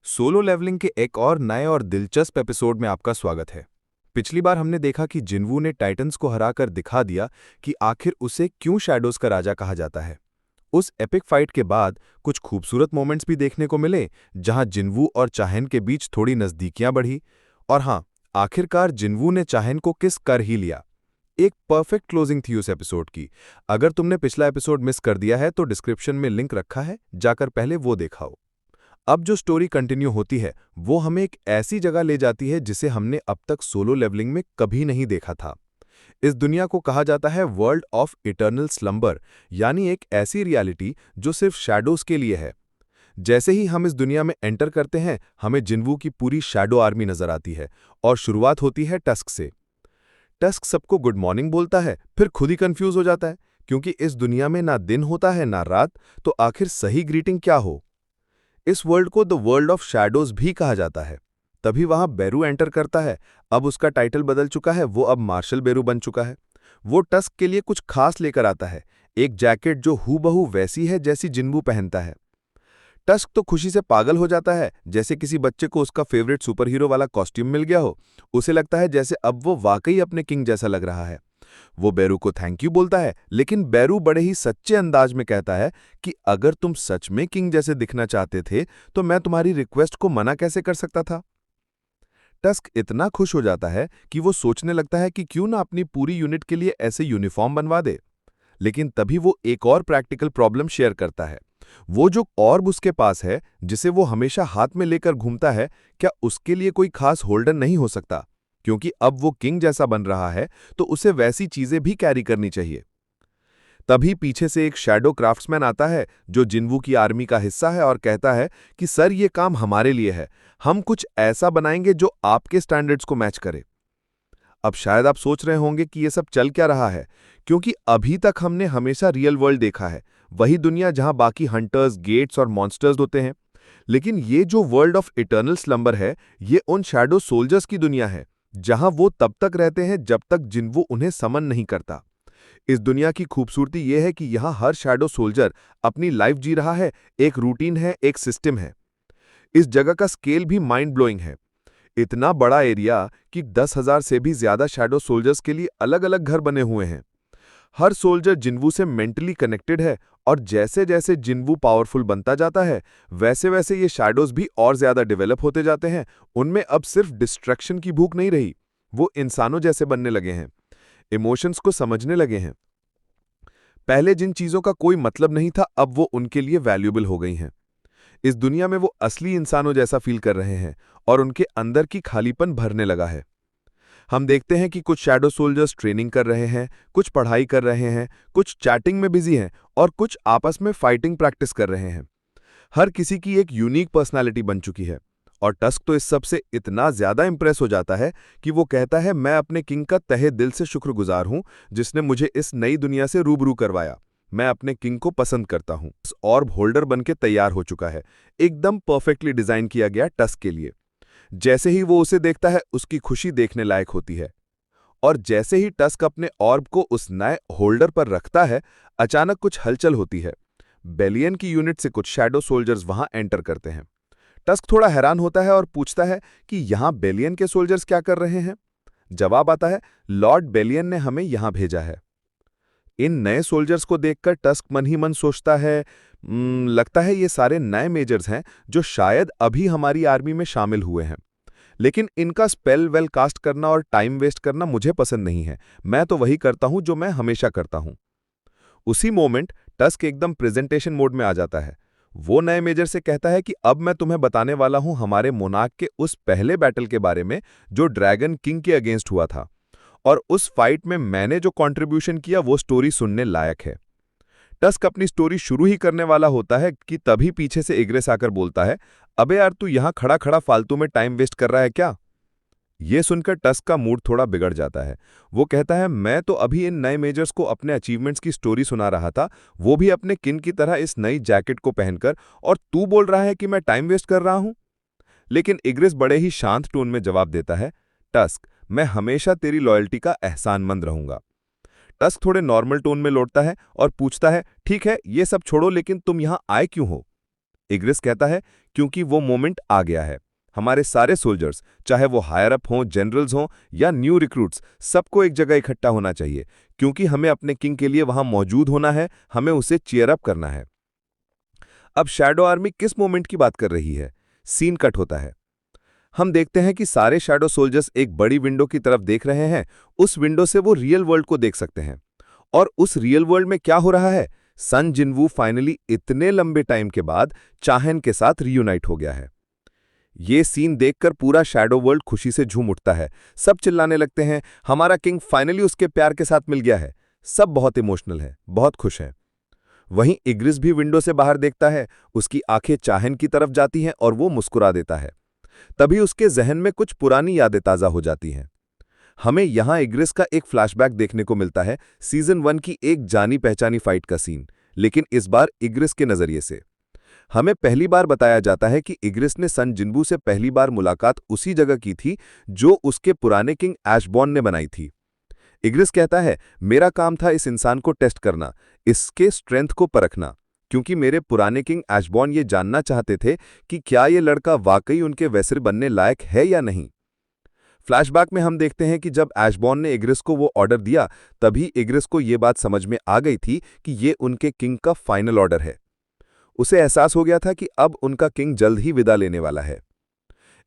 Solo levelling के एक और नए और दिलचस्प एपिसोड में आपका स्वागत है। पिछली बार हमने देखा कि जिन्वू ने टाइटन्स को हराकर दिखा दिया कि आखिर उसे क्यों शैडोज का राजा कहा जाता है। उस एपिक फाइट के बाद कुछ खूबसूरत मोमेंट्स भी देखने को मिले, जहां जिन्वू और चाहेन के बीच थोड़ी नज़दीकियां बढ़ी। और हाँ, आखिरकार जिन्वू ने चाहेन को किस कर ही लिया। एक परफेक्ट क्लोजिंग थी उस एपिसोड की। अगर तुमने पिछला एपिसोड मिस कर दिया है तो डिस्क्रिप्शन में लिंक रखा है, जाकर पहले वो देखाओ। अब जो स्टोरी कंटिन्यू होती है वो हमें एक ऐसी जगह ले जाती है जिसे हमने अब तक सोलो लेवलिंग में कभी नहीं देखा था। इस दुनिया को कहा जाता है वर्ल्ड ऑफ इटर्नल स्लंबर, यानी एक ऐसी रियलिटी जो सिर्फ शैडोज के लिए है। जैसे ही हम इस दुनिया में एंटर करते हैं, हमें जिन्वू की पूरी शैडो आर्मी नजर आती है और शुरुआत होती है टस्क से। टस्क सबको गुड मॉर्निंग बोलता है, फिर खुद ही कंफ्यूज हो जाता है, क्योंकि इस दुनिया में ना दिन होता है ना रात, तो आखिर सही ग्रीटिंग क्या हो। इस वर्ल्ड को द वर्ल्ड ऑफ शैडोज भी कहा जाता है। तभी वहां बेरू एंटर करता है। अब उसका टाइटल बदल चुका है, वो अब मार्शल बेरू बन चुका है। वो टस्क के लिए कुछ खास लेकर आता है, एक जैकेट जो हूबहू वैसी है जैसी जिन्वू पहनता है। टस्क तो खुशी से पागल हो जाता है, जैसे किसी बच्चे को उसका फेवरेट सुपर हीरो वाला कॉस्ट्यूम मिल गया हो। उसे लगता है जैसे अब वो वाकई अपने किंग जैसा लग रहा है। वो बेरू को थैंक यू बोलता है, लेकिन बेरू बड़े ही सच्चे अंदाज में कहता है कि अगर तुम सच में किंग जैसे दिखना चाहते थे तो मैं तुम्हारी रिक्वेस्ट को मना कैसे कर सकता था। टस्क इतना खुश हो जाता है कि वो सोचने लगता है कि क्यों ना अपनी पूरी यूनिट के लिए ऐसे यूनिफॉर्म बनवा दे। लेकिन तभी वो एक और प्रैक्टिकल प्रॉब्लम शेयर करता है। वो जो ऑर्ब उसके पास है, जिसे वो हमेशा हाथ में लेकर घूमता है, क्या उसके लिए कोई खास होल्डर नहीं हो सकता? क्योंकि अब वो किंग जैसा बन रहा है तो उसे वैसी चीजें भी कैरी करनी चाहिए। तभी पीछे से एक शैडो क्राफ्ट्समैन आता है जो जिन्वू की आर्मी का हिस्सा है और कहता है कि सर, ये काम हमारे लिए है। हम कुछ ऐसा बनाएंगे जो आपके स्टैंडर्ड्स को मैच करे। अब शायद आप सोच रहे होंगे कि ये सब चल क्या रहा है, क्योंकि अभी तक हमने हमेशा रियल वर्ल्ड देखा है, वही दुनिया जहां बाकी हंटर्स, गेट्स और मॉन्स्टर्स होते हैं। लेकिन ये जो वर्ल्ड ऑफ इटर्नल स्लंबर है, ये उन शैडो सोल्जर्स की दुनिया है, जहां वो तब तक रहते हैं जब तक जिन्वू उन्हें समन नहीं करता। इस दुनिया की खूबसूरती यह है कि यहाँ हर शैडो सोल्जर अपनी लाइफ जी रहा है, एक रूटीन है, एक सिस्टम है। इस जगह का स्केल भी माइंड ब्लोइंग है। इतना बड़ा एरिया कि 10,000 से भी ज्यादा शैडो सोल्जर्स के लिए अलग अलग घर बने हुए हैं। हर सोल्जर जिन्वू से मेंटली कनेक्टेड है, और जैसे जैसे जिन्वू पावरफुल बनता जाता है, वैसे वैसे ये शैडोज भी और ज्यादा डेवलप होते जाते हैं। उनमें अब सिर्फ डिस्ट्रैक्शन की भूख नहीं रही, वो इंसानों जैसे बनने लगे हैं, इमोशंस को समझने लगे हैं। पहले जिन चीजों का कोई मतलब नहीं था, अब वो उनके लिए वैल्यूएबल हो गई हैं। इस दुनिया में वो असली इंसानों जैसा फील कर रहे हैं और उनके अंदर की खालीपन भरने लगा है। हम देखते हैं कि कुछ शैडो सोल्जर्स ट्रेनिंग कर रहे हैं, कुछ पढ़ाई कर रहे हैं, कुछ चैटिंग में बिजी हैं और कुछ आपस में फाइटिंग प्रैक्टिस कर रहे हैं। हर किसी की एक यूनिक पर्सनालिटी बन चुकी है, और टस्क तो इस सब से इतना ज्यादा इंप्रेस हो जाता है कि वो कहता है, मैं अपने किंग का तहे दिल से शुक्रगुजार हूं जिसने मुझे इस नई दुनिया से रूबरू करवाया। मैं अपने किंग को पसंद करता हूं। ऑर्ब होल्डर बन के तैयार हो चुका है, एकदम परफेक्टली डिजाइन किया गया टस्क के लिए। जैसे ही वो उसे देखता है, उसकी खुशी देखने लायक होती है। और जैसे ही टस्क अपने ऑर्ब को उस नए होल्डर पर रखता है, अचानक कुछ हलचल होती है। बेलियन की यूनिट से कुछ शैडो सोल्जर्स वहां एंटर करते हैं। टस्क थोड़ा हैरान होता है और पूछता है कि यहां बेलियन के सोल्जर्स क्या कर रहे हैं। जवाब आता है, लॉर्ड बेलियन ने हमें यहां भेजा है। इन नए सोल्जर्स को देखकर टस्क मन ही मन सोचता है, लगता है ये सारे नए मेजर्स हैं जो शायद अभी हमारी आर्मी में शामिल हुए हैं। लेकिन इनका स्पेल वेल कास्ट करना और टाइम वेस्ट करना मुझे पसंद नहीं है। मैं तो वही करता हूं जो मैं हमेशा करता हूं। उसी मोमेंट टस्क एकदम प्रेजेंटेशन मोड में आ जाता है। वो नए मेजर से कहता है कि अब मैं तुम्हें बताने वाला हूं हमारे मोनार्क के उस पहले बैटल के बारे में जो ड्रैगन किंग के अगेंस्ट हुआ था, और उस फाइट में मैंने जो कंट्रीब्यूशन किया वो स्टोरी सुनने लायक है। टस्क अपनी स्टोरी शुरू ही करने वाला होता है कि तभी पीछे से इग्रेस आकर बोलता है, अबे यार, तू यहां खड़ा खड़ा फालतू में टाइम वेस्ट कर रहा है क्या। ये सुनकर टस्क का मूड थोड़ा बिगड़ जाता है। वो कहता है, मैं तो अभी इन नए मेजर्स को अपने अचीवमेंट्स की स्टोरी सुना रहा था, वो भी अपने किन की तरह इस नई जैकेट को पहनकर, और तू बोल रहा है कि मैं टाइम वेस्ट कर रहा हूं। लेकिन इग्रिस बड़े ही शांत टोन में जवाब देता है, टस्क, मैं हमेशा तेरी लॉयल्टी का एहसानमंद रहूंगा। टस्क थोड़े नॉर्मल टोन में लौटता है और पूछता है, ठीक है, ये सब छोड़ो, लेकिन तुम यहां आए क्यों हो। इग्रिस कहता है क्योंकि वो मोमेंट आ गया है। हमारे सारे सोल्जर्स, चाहे वो हायर अप हों, जनरल्स हों या न्यू रिक्रूट्स, सबको एक जगह इकट्ठा होना चाहिए, क्योंकि हमें अपने किंग के लिए वहां मौजूद होना है, हमें उसे चीयर अप करना है। अब शैडो आर्मी किस मोमेंट की बात कर रही है? सीन कट होता है। हम देखते हैं कि सारे शैडो सोल्जर्स एक बड़ी विंडो की तरफ देख रहे हैं। उस विंडो से वो रियल वर्ल्ड को देख सकते हैं। और उस रियल वर्ल्ड में क्या हो रहा है? सन जिनवू फाइनली इतने लंबे टाइम के बाद चाहेन के साथ रीयूनाइट हो गया है। ये सीन देखकर पूरा शैडो वर्ल्ड खुशी से झूम उठता है। सब चिल्लाने लगते हैं, हमारा किंग फाइनली उसके प्यार के साथ मिल गया है। सब बहुत इमोशनल है, बहुत खुश हैं। वहीं इग्रिस भी विंडो से बाहर देखता है। उसकी आंखें चाहेन की तरफ जाती हैं और वो मुस्कुरा देता है। तभी उसके जहन में कुछ पुरानी यादें ताजा हो जाती हैं। हमें यहां इग्रिस का एक फ्लैशबैक देखने को मिलता है, सीजन 1 की एक जानी पहचानी फाइट का सीन, लेकिन इस बार इग्रिस के नजरिए से। हमें पहली बार बताया जाता है कि इग्रिस ने सन जिनबू से पहली बार मुलाकात उसी जगह की थी जो उसके पुराने किंग ऐशबॉर्न ने बनाई थी। इग्रिस कहता है, मेरा काम था इस इंसान को टेस्ट करना, इसके स्ट्रेंथ को परखना, क्योंकि मेरे पुराने किंग ऐशबॉर्न ये जानना चाहते थे कि क्या ये लड़का वाकई उनके वैसिर बनने लायक है या नहीं। फ्लैशबैक में हम देखते हैं कि जब ऐशबॉर्न ने इग्रिस को वो ऑर्डर दिया, तभी इग्रिस को ये बात समझ में आ गई थी कि ये उनके किंग का फाइनल ऑर्डर है। उसे एहसास हो गया था कि अब उनका किंग जल्द ही विदा लेने वाला है।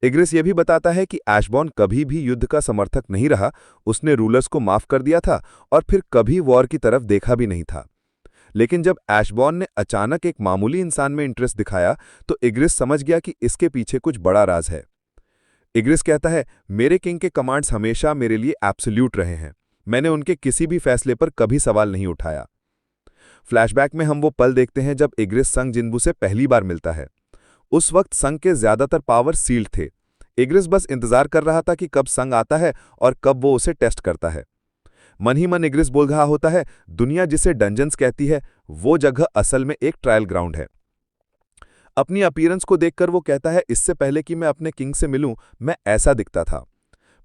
इग्रिस ये भी बताता है कि ऐशबॉर्न कभी भी युद्ध का समर्थक नहीं रहा, उसने रूलर्स को माफ कर दिया था और फिर कभी वॉर की तरफ देखा भी नहीं था। लेकिन जब ऐशबॉर्न ने अचानक एक मामूली इंसान में इंटरेस्ट दिखाया, तो इग्रिस समझ गया कि इसके पीछे कुछ बड़ा राज है। इग्रिस कहता है, मेरे किंग के कमांड्स हमेशा मेरे लिए एब्सोल्यूट रहे हैं। मैंने उनके किसी भी फैसले पर कभी सवाल नहीं उठाया। फ्लैशबैक में हम वो पल देखते हैं जब इग्रिस संग जिनबू से पहली बार मिलता है। उस वक्त संग के ज्यादातर पावर सील्ड थे। इग्रिस बस इंतजार कर रहा था कि कब संग आता है और कब वो उसे टेस्ट करता है। मन ही मन इग्रिस बोल रहा होता है, दुनिया जिसे डंजन्स कहती है, वो जगह असल में एक ट्रायल ग्राउंड है। अपनी अपीयरेंस को देखकर वो कहता है, इससे पहले कि मैं अपने किंग से मिलूं, मैं ऐसा दिखता था।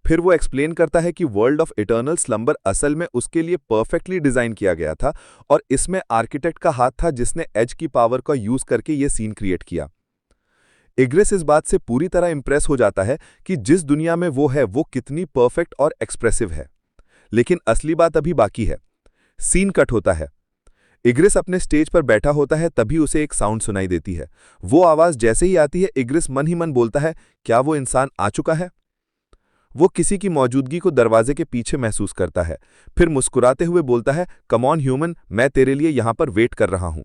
फिर वो एक्सप्लेन करता है कि वर्ल्ड ऑफ इटर्नल स्लंबर असल में उसके लिए परफेक्टली डिजाइन किया गया था और इसमें आर्किटेक्ट का हाथ था जिसने एज की पावर का यूज करके ये सीन क्रिएट किया। इग्रिस इस बात से पूरी तरह इंप्रेस हो जाता है कि जिस दुनिया में वो है वो कितनी परफेक्ट और एक्सप्रेसिव है। लेकिन असली बात अभी बाकी है। सीन कट होता है। इग्रिस अपने स्टेज पर बैठा होता है, तभी उसे एक साउंड सुनाई देती है। वो आवाज जैसे ही आती है, इग्रिस मन ही मन बोलता है, क्या वो इंसान आ चुका है? वो किसी की मौजूदगी को दरवाजे के पीछे महसूस करता है। फिर मुस्कुराते हुए बोलता है, कम ऑन ह्यूमन, मैं तेरे लिए यहां पर वेट कर रहा हूं।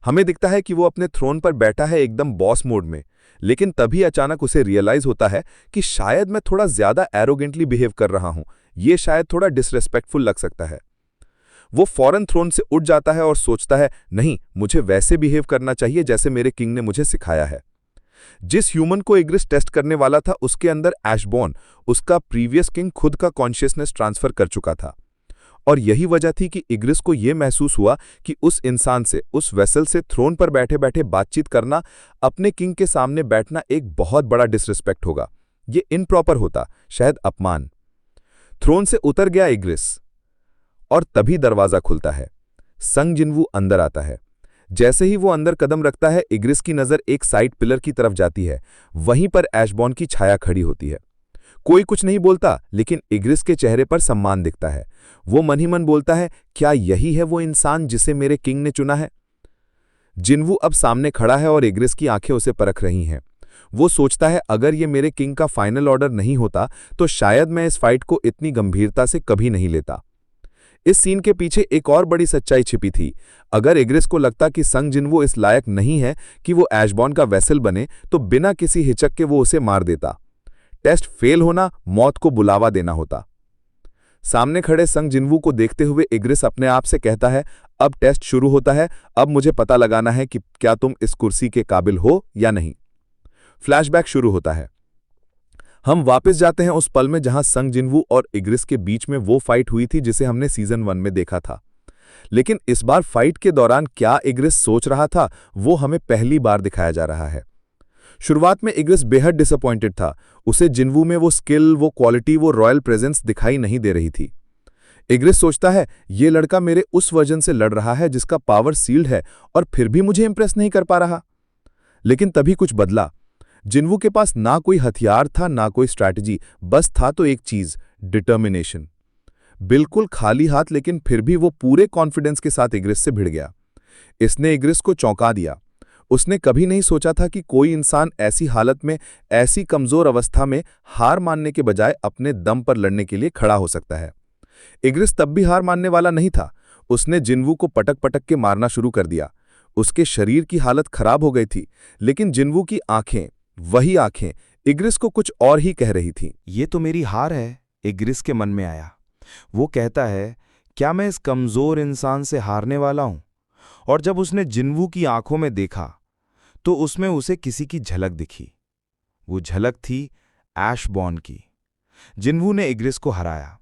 हमें दिखता है कि वो अपने थ्रोन पर बैठा है, एकदम बॉस मोड में। लेकिन तभी अचानक उसे रियलाइज होता है कि शायद मैं थोड़ा ज्यादा एरोगेंटली बिहेव कर रहा हूं, ये शायद थोड़ा डिसरेस्पेक्टफुल लग सकता है। वो फौरन थ्रोन से उठ जाता है और सोचता है, नहीं, मुझे वैसे बिहेव करना चाहिए जैसे मेरे किंग ने मुझे सिखाया है। जिस ह्यूमन को इग्रिस टेस्ट करने वाला था, उसके अंदर ऐशबॉर्न, उसका प्रीवियस किंग, खुद का कॉन्शियसनेस ट्रांसफर कर चुका था। और यही वजह थी कि इग्रिस को यह महसूस हुआ कि उस इंसान से, उस वेसल से थ्रोन पर बैठे बैठे बातचीत करना, अपने किंग के सामने बैठना एक बहुत बड़ा डिसरिस्पेक्ट होगा। ये इनप्रॉपर होता, शायद अपमान। थ्रोन से उतर गया इग्रिस और तभी दरवाजा खुलता है। संग जिनवू अंदर आता है। जैसे ही वो अंदर कदम रखता है, इग्रिस की नजर एक साइड पिलर की तरफ जाती है। वहीं पर ऐशबॉर्न की छाया खड़ी होती है। कोई कुछ नहीं बोलता, लेकिन इग्रिस के चेहरे पर सम्मान दिखता है। वो मन ही मन बोलता है, क्या यही है वो इंसान जिसे मेरे किंग ने चुना है? जिनवू अब सामने खड़ा है और इग्रिस की आंखें उसे परख रही हैं। वो सोचता है, अगर ये मेरे किंग का फाइनल ऑर्डर नहीं होता तो शायद मैं इस फाइट को इतनी गंभीरता से कभी नहीं लेता। इस सीन के पीछे एक और बड़ी सच्चाई छिपी थी। अगर इग्रिस को लगता कि संग जिनवू इस लायक नहीं है कि वो ऐशबॉर्न का वेसल बने, तो बिना किसी हिचक के वो उसे मार देता। टेस्ट फेल होना, मौत को बुलावा देना होता। सामने खड़े संग जिनवू को देखते हुए इग्रिस अपने आप से कहता है, अब टेस्ट शुरू होता है। अब मुझे पता लगाना है कि क्या तुम इस कुर्सी के काबिल हो या नहीं। फ्लैशबैक शुरू होता है। हम वापस जाते हैं उस पल में जहां संग जिनवू और इग्रिस के बीच में वो फाइट हुई थी जिसे हमने सीजन 1 में देखा था। लेकिन इस बार फाइट के दौरान क्या इग्रिस सोच रहा था, वो हमें पहली बार दिखाया जा रहा है। शुरुआत में इग्रिस बेहद डिसअपॉइंटेड था। उसे जिनवू में वो स्किल, वो क्वालिटी, वो रॉयल प्रेजेंस दिखाई नहीं दे रही थी। इग्रिस सोचता है, ये लड़का मेरे उस वर्जन से लड़ रहा है जिसका पावर सील्ड है और फिर भी मुझे इंप्रेस नहीं कर पा रहा। लेकिन तभी कुछ बदला। जिन्वू के पास ना कोई हथियार था ना कोई स्ट्रैटेजी, बस था तो एक चीज, डिटर्मिनेशन। बिल्कुल खाली हाथ, लेकिन फिर भी वो पूरे कॉन्फिडेंस के साथ इग्रिस से भिड़ गया। इसने इग्रिस को चौंका दिया। उसने कभी नहीं सोचा था कि कोई इंसान ऐसी हालत में, ऐसी कमजोर अवस्था में हार मानने के बजाय अपने दम पर लड़ने के लिए खड़ा हो सकता है। इग्रिस तब भी हार मानने वाला नहीं था। उसने जिन्वू को पटक पटक के मारना शुरू कर दिया। उसके शरीर की हालत खराब हो गई थी, लेकिन जिन्वू की आंखें, वही आंखें, इग्रिस को कुछ और ही कह रही थीं। ये तो मेरी हार है, इग्रिस के मन में आया। वो कहता है, क्या मैं इस कमजोर इंसान से हारने वाला हूं? और जब उसने जिन्वू की आंखों में देखा तो उसमें उसे किसी की झलक दिखी। वो झलक थी ऐशबॉर्न की। जिन्वू ने इग्रिस को हराया।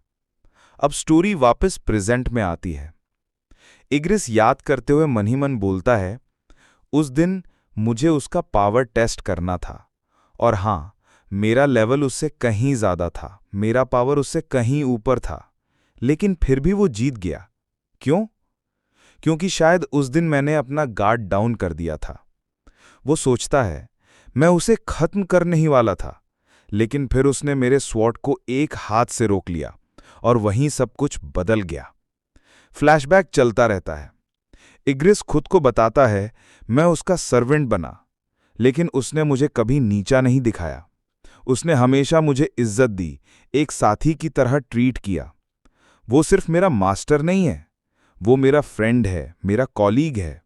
अब स्टोरी वापस प्रेजेंट में आती है। इग्रिस याद करते हुए मन ही मन बोलता है, उस दिन मुझे उसका पावर टेस्ट करना था, और हां, मेरा लेवल उससे कहीं ज्यादा था, मेरा पावर उससे कहीं ऊपर था, लेकिन फिर भी वो जीत गया। क्यों? क्योंकि शायद उस दिन मैंने अपना गार्ड डाउन कर दिया था। वो सोचता है, मैं उसे खत्म करने ही वाला था, लेकिन फिर उसने मेरे स्वॉर्ड को एक हाथ से रोक लिया और वहीं सब कुछ बदल गया। फ्लैशबैक चलता रहता है। इग्रिस खुद को बताता है, मैं उसका सर्वेंट बना, लेकिन उसने मुझे कभी नीचा नहीं दिखाया। उसने हमेशा मुझे इज्जत दी, एक साथी की तरह ट्रीट किया। वो सिर्फ मेरा मास्टर नहीं है, वो मेरा फ्रेंड है, मेरा कॉलीग है।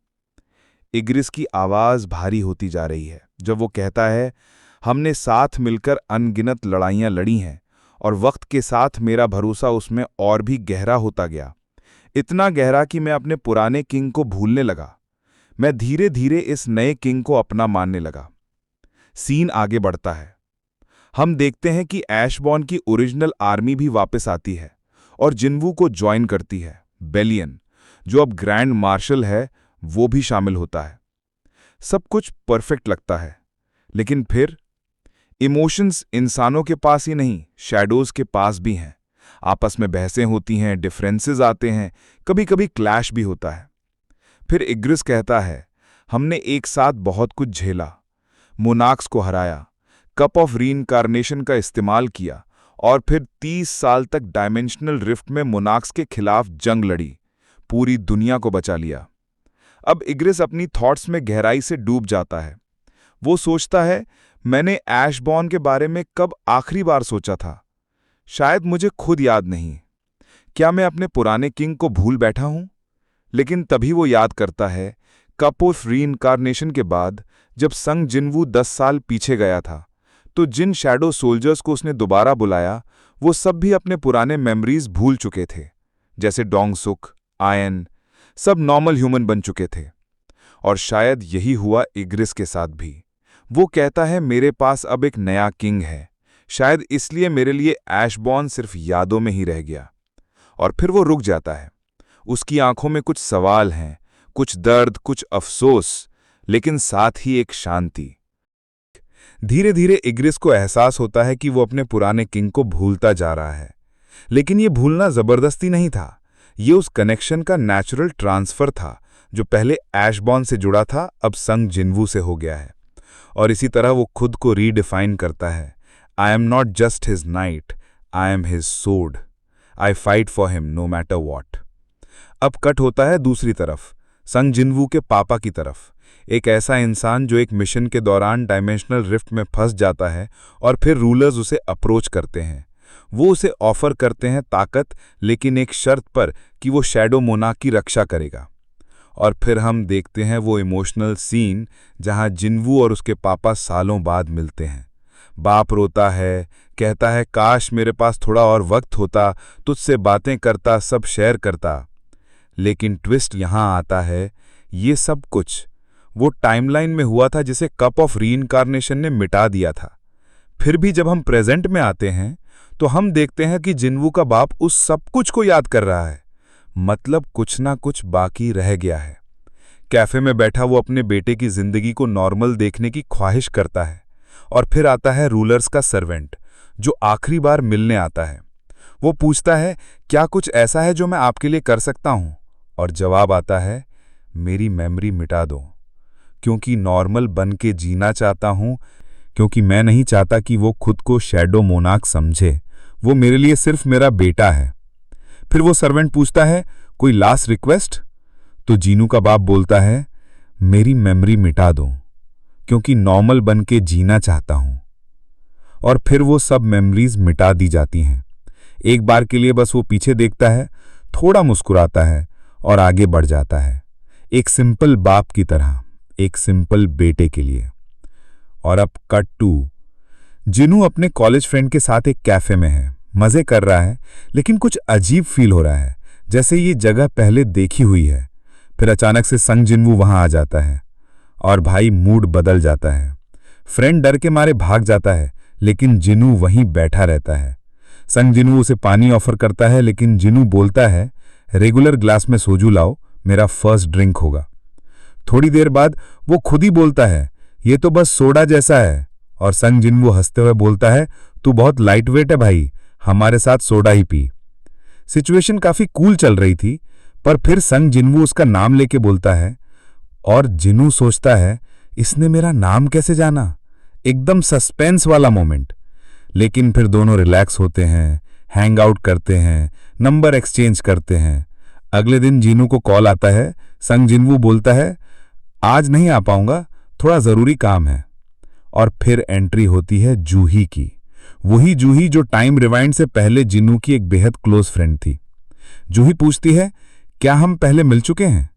इग्रिस की आवाज भारी होती जा रही है जब वो कहता है, हमने साथ मिलकर अनगिनत लड़ाइयां लड़ी हैं, और वक्त के साथ मेरा भरोसा उसमें और भी गहरा होता गया। इतना गहरा कि मैं अपने पुराने किंग को भूलने लगा। मैं धीरे धीरे इस नए किंग को अपना मानने लगा। सीन आगे बढ़ता है। हम देखते हैं कि ऐशबॉर्न की ओरिजिनल आर्मी भी वापस आती है और जिन्वू को ज्वाइन करती है। बेलियन, जो अब ग्रैंड मार्शल है, वो भी शामिल होता है। सब कुछ परफेक्ट लगता है, लेकिन फिर इमोशंस इंसानों के पास ही नहीं, शैडोज के पास भी हैं। आपस में बहसें होती हैं, डिफरेंसेस आते हैं, कभी कभी क्लैश भी होता है। फिर इग्रिस कहता है, हमने एक साथ बहुत कुछ झेला, मोनार्क्स को हराया, कप ऑफ रीइंकार्नेशन का इस्तेमाल किया, और फिर 30 साल तक डायमेंशनल रिफ्ट में मोनार्क्स के खिलाफ जंग लड़ी, पूरी दुनिया को बचा लिया। अब इग्रिस अपनी थॉट्स में गहराई से डूब जाता है। वो सोचता है, मैंने ऐशबॉर्न के बारे में कब आखिरी बार सोचा था? शायद मुझे खुद याद नहीं। क्या मैं अपने पुराने किंग को भूल बैठा हूं? लेकिन तभी वो याद करता है, कप ऑफ रीइंकार्नेशन के बाद जब संग जिन्वू 10 साल पीछे गया था, तो जिन शैडो सोल्जर्स को उसने दोबारा बुलाया, वो सब भी अपने पुराने मेमोरीज भूल चुके थे। जैसे डोंगसुक, आयन, सब नॉर्मल ह्यूमन बन चुके थे। और शायद यही हुआ इग्रिस के साथ भी। वो कहता है, मेरे पास अब एक नया किंग है, शायद इसलिए मेरे लिए ऐशबॉर्न सिर्फ यादों में ही रह गया। और फिर वो रुक जाता है। उसकी आंखों में कुछ सवाल हैं, कुछ दर्द, कुछ अफसोस, लेकिन साथ ही एक शांति। धीरे धीरे इग्रिस को एहसास होता है कि वो अपने पुराने किंग को भूलता जा रहा है। लेकिन ये भूलना जबरदस्ती नहीं था, ये उस कनेक्शन का नेचुरल ट्रांसफर था जो पहले ऐशबॉर्न से जुड़ा था, अब संग जिन्वू से हो गया है। और इसी तरह वो खुद को रीडिफाइन करता है, I am not just his knight, I am his sword, I fight for him no matter what. अब कट होता है दूसरी तरफ, संग जिन्वू के पापा की तरफ। एक ऐसा इंसान जो एक मिशन के दौरान डायमेंशनल रिफ्ट में फंस जाता है और फिर रूलर्स उसे अप्रोच करते हैं। वो उसे ऑफर करते हैं ताकत, लेकिन एक शर्त पर कि वो शैडो मोनार्क की रक्षा करेगा। और फिर हम देखते हैं वो इमोशनल सीन जहां जिन्वू और उसके पापा सालों बाद मिलते हैं। बाप रोता है, कहता है, काश मेरे पास थोड़ा और वक्त होता, तुझसे बातें करता, सब शेयर करता। लेकिन ट्विस्ट यहां आता है, ये सब कुछ वो टाइमलाइन में हुआ था जिसे कप ऑफ रीइंकार्नेशन ने मिटा दिया था। फिर भी जब हम प्रेजेंट में आते हैं तो हम देखते हैं कि जिन्वू का बाप उस सब कुछ को याद कर रहा है। मतलब कुछ ना कुछ बाकी रह गया है। कैफे में बैठा वो अपने बेटे की जिंदगी को नॉर्मल देखने की ख्वाहिश करता है। और फिर आता है रूलर्स का सर्वेंट, जो आखिरी बार मिलने आता है। वो पूछता है, क्या कुछ ऐसा है जो मैं आपके लिए कर सकता हूं? और जवाब आता है, मेरी मेमोरी मिटा दो। क्योंकि नॉर्मल बन के जीना चाहता हूँ, क्योंकि मैं नहीं चाहता कि वो खुद को शैडो मोनार्क समझे। वो मेरे लिए सिर्फ मेरा बेटा है। फिर वो सर्वेंट पूछता है, कोई लास्ट रिक्वेस्ट? तो जीनू का बाप बोलता है, मेरी मेमोरी मिटा दो, क्योंकि नॉर्मल बन के जीना चाहता हूं। और फिर वो सब मेमोरीज मिटा दी जाती हैं। एक बार के लिए बस वो पीछे देखता है, थोड़ा मुस्कुराता है और आगे बढ़ जाता है, एक सिंपल बाप की तरह, एक सिंपल बेटे के लिए। और अब कट टू, जिनू अपने कॉलेज फ्रेंड के साथ एक कैफे में है, मजे कर रहा है, लेकिन कुछ अजीब फील हो रहा है, जैसे ये जगह पहले देखी हुई है। फिर अचानक से संग जिनवू वहां आ जाता है और भाई मूड बदल जाता है। फ्रेंड डर के मारे भाग जाता है, लेकिन जिनू वहीं बैठा रहता है। संग जिनू उसे पानी ऑफर करता है, लेकिन जिनू बोलता है, रेगुलर ग्लास में सोजू लाओ, मेरा फर्स्ट ड्रिंक होगा। थोड़ी देर बाद वो खुद ही बोलता है, ये तो बस सोडा जैसा है। और संग जिनवू हंसते हुए बोलता है, तू बहुत लाइट वेट है भाई, हमारे साथ सोडा ही पी। सिचुएशन काफी कूल चल रही थी, पर फिर संग जिनवू उसका नाम लेके बोलता है और जिनू सोचता है, इसने मेरा नाम कैसे जाना? एकदम सस्पेंस वाला मोमेंट। लेकिन फिर दोनों रिलैक्स होते हैं, हैंग आउट करते हैं, नंबर एक्सचेंज करते हैं। अगले दिन जीनू को कॉल आता है। संग जिनवू बोलता है, आज नहीं आ पाऊंगा, थोड़ा जरूरी काम है। और फिर एंट्री होती है जूही की, वही जूही जो टाइम रिवाइंड से पहले जिनू की एक बेहद क्लोज फ्रेंड थी। जूही पूछती है, क्या हम पहले मिल चुके हैं?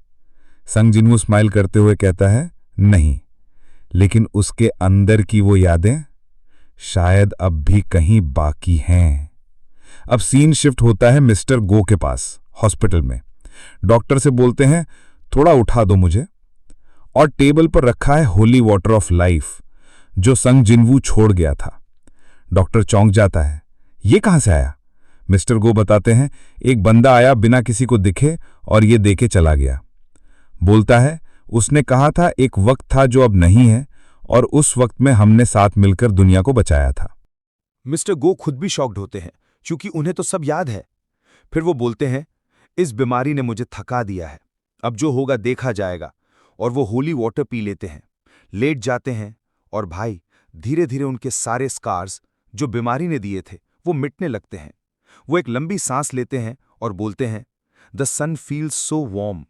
संग जिनवू स्माइल करते हुए कहता है, नहीं, लेकिन उसके अंदर की वो यादें शायद अब भी कहीं बाकी हैं। अब सीन शिफ्ट होता है मिस्टर गो के पास, हॉस्पिटल में। डॉक्टर से बोलते हैं, थोड़ा उठा दो मुझे। और टेबल पर रखा है होली वाटर ऑफ लाइफ, जो संग जिनवू छोड़ गया था। डॉक्टर चौंक जाता है, ये कहां से आया? मिस्टर गो बताते हैं, एक बंदा आया बिना किसी को दिखे और ये देके चला गया। बोलता है, उसने कहा था एक वक्त था जो अब नहीं है, और उस वक्त में हमने साथ मिलकर दुनिया को बचाया था। मिस्टर गो खुद भी शॉक्ड होते हैं, क्योंकि उन्हें तो सब याद है। फिर वो बोलते हैं, इस बीमारी ने मुझे थका दिया है, अब जो होगा देखा जाएगा। और वो होली वाटर पी लेते हैं, लेट जाते हैं, और भाई धीरे धीरे उनके सारे स्कार्स जो बीमारी ने दिए थे वो मिटने लगते हैं। वो एक लंबी सांस लेते हैं और बोलते हैं, the sun feels so warm.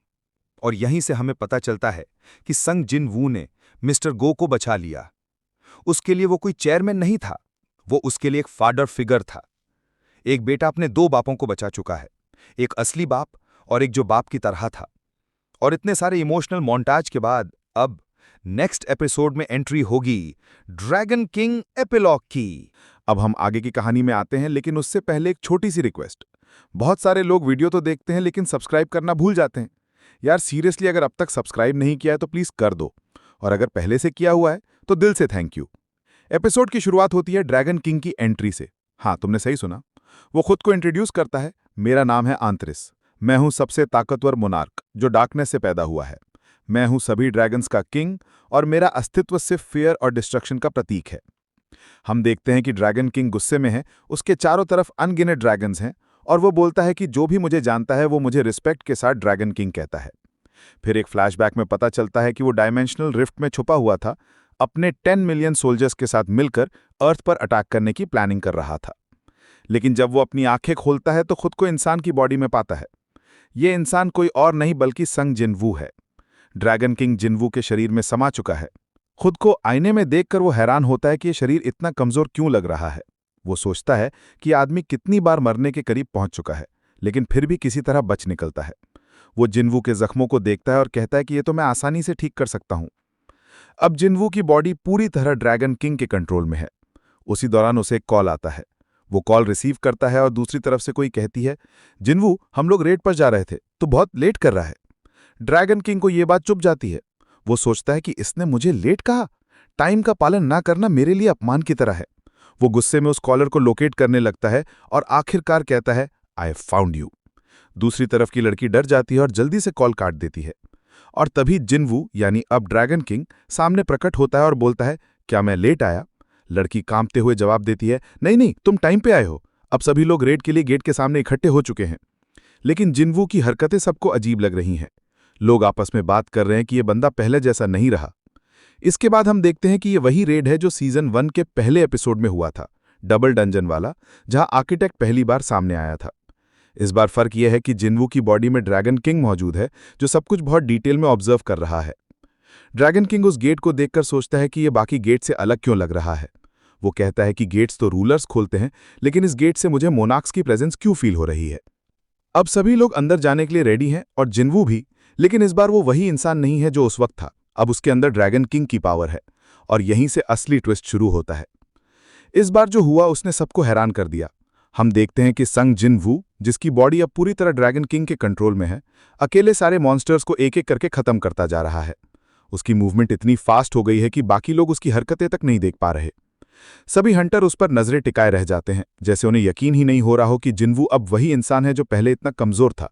और यहीं से हमें पता चलता है कि संग जिनवू ने मिस्टर गो को बचा लिया। उसके लिए वो कोई चेयरमैन नहीं था, वो उसके लिए एक फादर फिगर था। एक बेटा अपने दो बापों को बचा चुका है, एक असली बाप और एक जो बाप की तरह था। और इतने सारे इमोशनल मोन्टाज के बाद अब नेक्स्ट एपिसोड में एंट्री होगी ड्रैगन किंग एपिलॉग की। अब हम आगे की कहानी में आते हैं, लेकिन उससे पहले एक छोटी सी रिक्वेस्ट। बहुत सारे लोग वीडियो तो देखते हैं लेकिन सब्सक्राइब करना भूल जाते हैं। यार सीरियसली, अगर अब तक सब्सक्राइब नहीं किया है तो प्लीज कर दो, और अगर पहले से किया हुआ है तो दिल से थैंक यू। एपिसोड की शुरुआत होती है ड्रैगन किंग की एंट्री से। हाँ, तुमने सही सुना। वो खुद को इंट्रोड्यूस करता है, मेरा नाम है आंतरिस, मैं हूं सबसे ताकतवर मोनार्क जो डार्कनेस से पैदा हुआ है। मैं हूं सभी ड्रैगन्स का किंग, और मेरा अस्तित्व सिर्फ फियर और डिस्ट्रक्शन का प्रतीक है। हम देखते हैं कि ड्रैगन किंग गुस्से में है, उसके चारों तरफ अनगिनत ड्रैगन्स हैं, और वो बोलता है कि जो भी मुझे जानता है वो मुझे रिस्पेक्ट के साथ ड्रैगन किंग कहता है। फिर एक फ्लैशबैक में पता चलता है कि वो डायमेंशनल रिफ्ट में छुपा हुआ था, अपने 10 मिलियन सोल्जर्स के साथ मिलकर अर्थ पर अटैक करने की प्लानिंग कर रहा था। लेकिन जब वो अपनी आंखें खोलता है तो खुद को इंसान की बॉडी में पाता है। ये इंसान कोई और नहीं बल्कि संग जिनवू है। ड्रैगन किंग जिनवू के शरीर में समा चुका है। खुद को आईने में देखकर वो हैरान होता है कि ये शरीर इतना कमजोर क्यों लग रहा है। वो सोचता है कि आदमी कितनी बार मरने के करीब पहुंच चुका है, लेकिन फिर भी किसी तरह बच निकलता है। वो जिनवू के जख्मों को देखता है और कहता है कि ये तो मैं आसानी से ठीक कर सकता हूं। अब जिनवू की बॉडी पूरी तरह ड्रैगन किंग के कंट्रोल में है। उसी दौरान उसे एक कॉल आता है। वो कॉल रिसीव करता है और दूसरी तरफ से कोई कहती है, जिनवू, हम लोग रेड पर जा रहे थे, तो बहुत लेट कर रहा है। ड्रैगन किंग को यह बात चुभ जाती है। वो सोचता है कि इसने मुझे लेट कहा। टाइम का पालन ना करना मेरे लिए अपमान की तरह है। वो गुस्से में उस कॉलर को लोकेट करने लगता है और आखिरकार कहता है, आई फाउंड यू। दूसरी तरफ की लड़की डर जाती है और जल्दी से कॉल काट देती है। और तभी जिनवू यानी अब ड्रैगन किंग सामने प्रकट होता है और बोलता है, क्या मैं लेट आया? लड़की कांपते हुए जवाब देती है, नहीं नहीं, तुम टाइम पे आए हो। अब सभी लोग रेड के लिए गेट के सामने इकट्ठे हो चुके हैं। लेकिन जिनवू की हरकतें सबको अजीब लग रही हैं। लोग आपस में बात कर रहे हैं कि यह बंदा पहले जैसा नहीं रहा। इसके बाद हम देखते हैं कि ये वही रेड है जो सीजन 1 के पहले एपिसोड में हुआ था, डबल डंजन वाला, जहां आर्किटेक्ट पहली बार सामने आया था। इस बार फर्क यह है कि जिन्वू की बॉडी में ड्रैगन किंग मौजूद है, जो सब कुछ बहुत डिटेल में ऑब्जर्व कर रहा है। ड्रैगन किंग उस गेट को देखकर सोचता है कि यह बाकी गेट से अलग क्यों लग रहा है। वो कहता है कि गेट्स तो रूलर्स खोलते हैं, लेकिन इस गेट से मुझे मोनार्क्स की प्रेजेंस क्यों फील हो रही है। अब सभी लोग अंदर जाने के लिए रेडी हैं और जिन्वू भी, लेकिन इस बार वो वही इंसान नहीं है जो उस वक्त था। अब उसके अंदर ड्रैगन किंग की पावर है, और यहीं से असली ट्विस्ट शुरू होता है। इस बार जो हुआ उसने सबको हैरान कर दिया। हम देखते हैं कि संग जिनवू, जिसकी बॉडी अब पूरी तरह ड्रैगन किंग के कंट्रोल में है, अकेले सारे मॉन्स्टर्स को एक एक करके खत्म करता जा रहा है। उसकी मूवमेंट इतनी फास्ट हो गई है कि बाकी लोग उसकी हरकतें तक नहीं देख पा रहे। सभी हंटर उस पर नजरें टिकाए रह जाते हैं, जैसे उन्हें यकीन ही नहीं हो रहा हो कि जिन्वू अब वही इंसान है जो पहले इतना कमजोर था।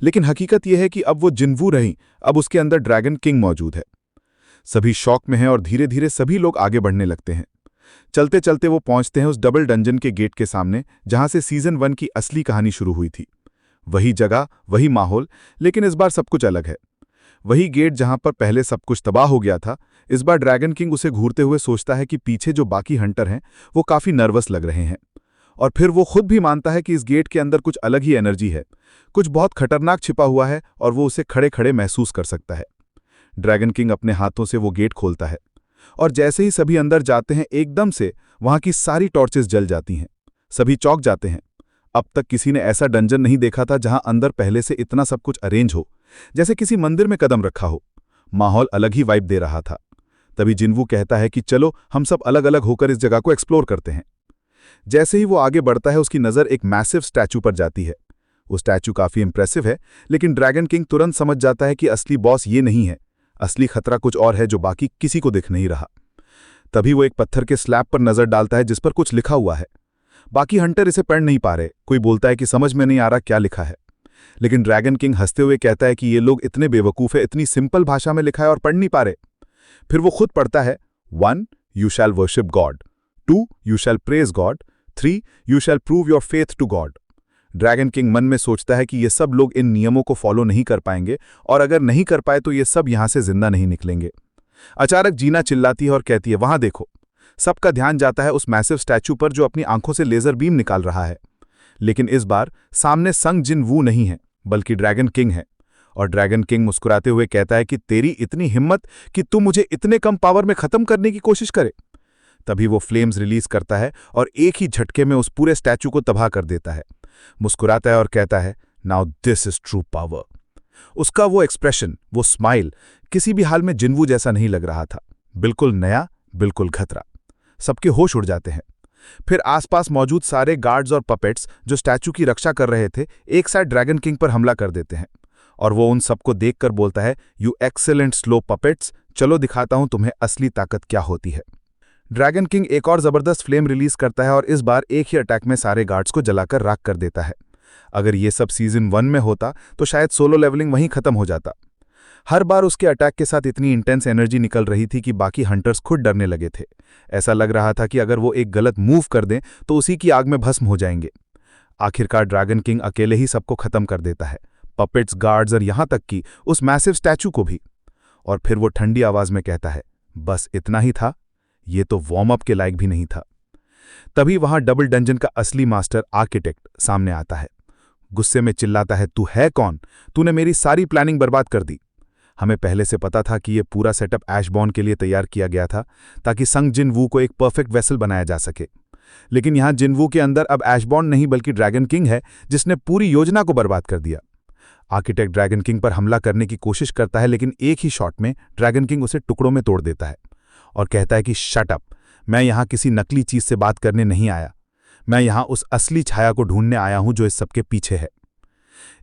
लेकिन हकीकत यह है कि अब वो जिन्वू नहीं, अब उसके अंदर ड्रैगन किंग मौजूद है। सभी शॉक में हैं और धीरे धीरे सभी लोग आगे बढ़ने लगते हैं। चलते चलते वो पहुंचते हैं उस डबल डंजन के गेट के सामने, जहां से सीजन 1 की असली कहानी शुरू हुई थी। वही जगह, वही माहौल, लेकिन इस बार सब कुछ अलग है। वही गेट जहां पर पहले सब कुछ तबाह हो गया था, इस बार ड्रैगन किंग उसे घूरते हुए सोचता है कि पीछे जो बाकी हंटर हैं वो काफी नर्वस लग रहे हैं। और फिर वो खुद भी मानता है कि इस गेट के अंदर कुछ अलग ही एनर्जी है, कुछ बहुत खतरनाक छिपा हुआ है, और वो उसे खड़े खड़े महसूस कर सकता है। ड्रैगन किंग अपने हाथों से वो गेट खोलता है, और जैसे ही सभी अंदर जाते हैं एकदम से वहां की सारी टॉर्चेस जल जाती हैं। सभी चौंक जाते हैं। अब तक किसी ने ऐसा डंजन नहीं देखा था जहां अंदर पहले से इतना सब कुछ अरेंज हो, जैसे किसी मंदिर में कदम रखा हो। माहौल अलग ही वाइब दे रहा था। तभी जिन्वू कहता है कि चलो हम सब अलग अलग होकर इस जगह को एक्सप्लोर करते हैं। जैसे ही वो आगे बढ़ता है उसकी नज़र एक मैसिव स्टैचू पर जाती है। वो स्टैचू काफी इंप्रेसिव है, लेकिन ड्रैगन किंग तुरंत समझ जाता है कि असली बॉस ये नहीं है, असली खतरा कुछ और है जो बाकी किसी को दिख नहीं रहा। तभी वो एक पत्थर के स्लैब पर नजर डालता है जिस पर कुछ लिखा हुआ है। बाकी हंटर इसे पढ़ नहीं पा रहे, कोई बोलता है कि समझ में नहीं आ रहा क्या लिखा है। लेकिन ड्रैगन किंग हंसते हुए कहता है कि ये लोग इतने बेवकूफ है, इतनी सिंपल भाषा में लिखा है और पढ़ नहीं पा रहे। फिर वो खुद पढ़ता है, 1 you shall worship God, 2 you shall praise God, 3 you shall prove your faith to God. Dragon king मन में सोचता है कि ये सब लोग इन नियमों को फॉलो नहीं कर पाएंगे, और अगर नहीं कर पाए तो ये सब यहां से जिंदा नहीं निकलेंगे। अचानक जीना चिल्लाती है और कहती है, वहां देखो। सबका ध्यान जाता है उस मैसिव स्टैचू पर जो अपनी आंखों से लेजर बीम निकाल रहा है। लेकिन इस बार सामने संग जिनवू नहीं है, बल्कि ड्रैगन किंग है। और ड्रैगन किंग मुस्कुराते हुए कहता है कि तेरी इतनी हिम्मत कि तू मुझे इतने कम पावर में खत्म करने की कोशिश करे। तभी वो फ्लेम्स रिलीज करता है और एक ही झटके में उस पूरे स्टैचू को तबाह कर देता है। मुस्कुराता है और कहता है, now this is true power. उसका वो एक्सप्रेशन, वो स्माइल किसी भी हाल में जिन्वू जैसा नहीं लग रहा था। बिल्कुल नया, बिल्कुल खतरा। सबके होश उड़ जाते हैं। फिर आसपास मौजूद सारे गार्ड्स और पपेट्स जो स्टैचू की रक्षा कर रहे थे, एक साथ ड्रैगन किंग पर हमला कर देते हैं। और वो उन सबको देखकर बोलता है, यू एक्सेलेंट स्लो पपेट्स, चलो दिखाता हूं तुम्हें असली ताकत क्या होती है। ड्रैगन किंग एक और जबरदस्त फ्लेम रिलीज करता है और इस बार एक ही अटैक में सारे गार्ड्स को जलाकर राख कर देता है। अगर ये सब सीजन 1 में होता तो शायद सोलो लेवलिंग वहीं खत्म हो जाता। हर बार उसके अटैक के साथ इतनी इंटेंस एनर्जी निकल रही थी कि बाकी हंटर्स खुद डरने लगे थे। ऐसा लग रहा था कि अगर वो एक गलत मूव कर दें तो उसी की आग में भस्म हो जाएंगे। आखिरकार ड्रैगन किंग अकेले ही सबको खत्म कर देता है, पपेट्स, गार्ड्स और यहां तक कि उस मैसिव स्टैचू को भी। और फिर वो ठंडी आवाज में कहता है, बस इतना ही था, ये तो वार्म अप के लायक भी नहीं था। तभी वहां डबल डंजन का असली मास्टर आर्किटेक्ट सामने आता है। गुस्से में चिल्लाता है, तू है कौन? तूने मेरी सारी प्लानिंग बर्बाद कर दी। हमें पहले से पता था कि यह पूरा सेटअप ऐशबॉर्न के लिए तैयार किया गया था, ताकि संग जिनवू को एक परफेक्ट वेसल बनाया जा सके। लेकिन यहां जिनवू के अंदर अब ऐशबॉर्न नहीं बल्कि ड्रैगन किंग है, जिसने पूरी योजना को बर्बाद कर दिया। आर्किटेक्ट ड्रैगन किंग पर हमला करने की कोशिश करता है, लेकिन एक ही शॉट में ड्रैगन किंग उसे टुकड़ों में तोड़ देता है और कहता है कि शट अप, मैं यहां किसी नकली चीज से बात करने नहीं आया। मैं यहां उस असली छाया को ढूंढने आया हूं जो इस सबके पीछे है।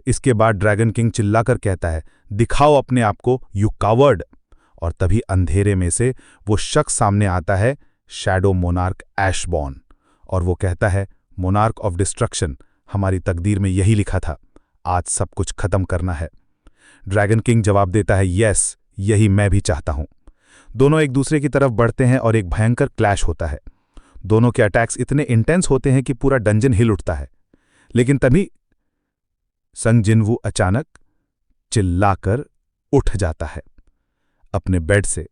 इसके बाद ड्रैगन किंग चिल्लाकर कहता है, दिखाओ अपने आप को, यू कावर्ड। और तभी अंधेरे में से वो शख्स सामने आता है, शैडो मोनार्क ऐशबॉर्न। और वो कहता है, मोनार्क ऑफ डिस्ट्रक्शन, हमारी तकदीर में यही लिखा था, आज सब कुछ खत्म करना है। ड्रैगन किंग जवाब देता है, यस, यही मैं भी चाहता हूं। दोनों एक दूसरे की तरफ बढ़ते हैं और एक भयंकर क्लैश होता है। दोनों के अटैक्स इतने इंटेंस होते हैं कि पूरा डंजन हिल उठता है। लेकिन तभी संग जिनवू अचानक चिल्लाकर उठ जाता है अपने बेड से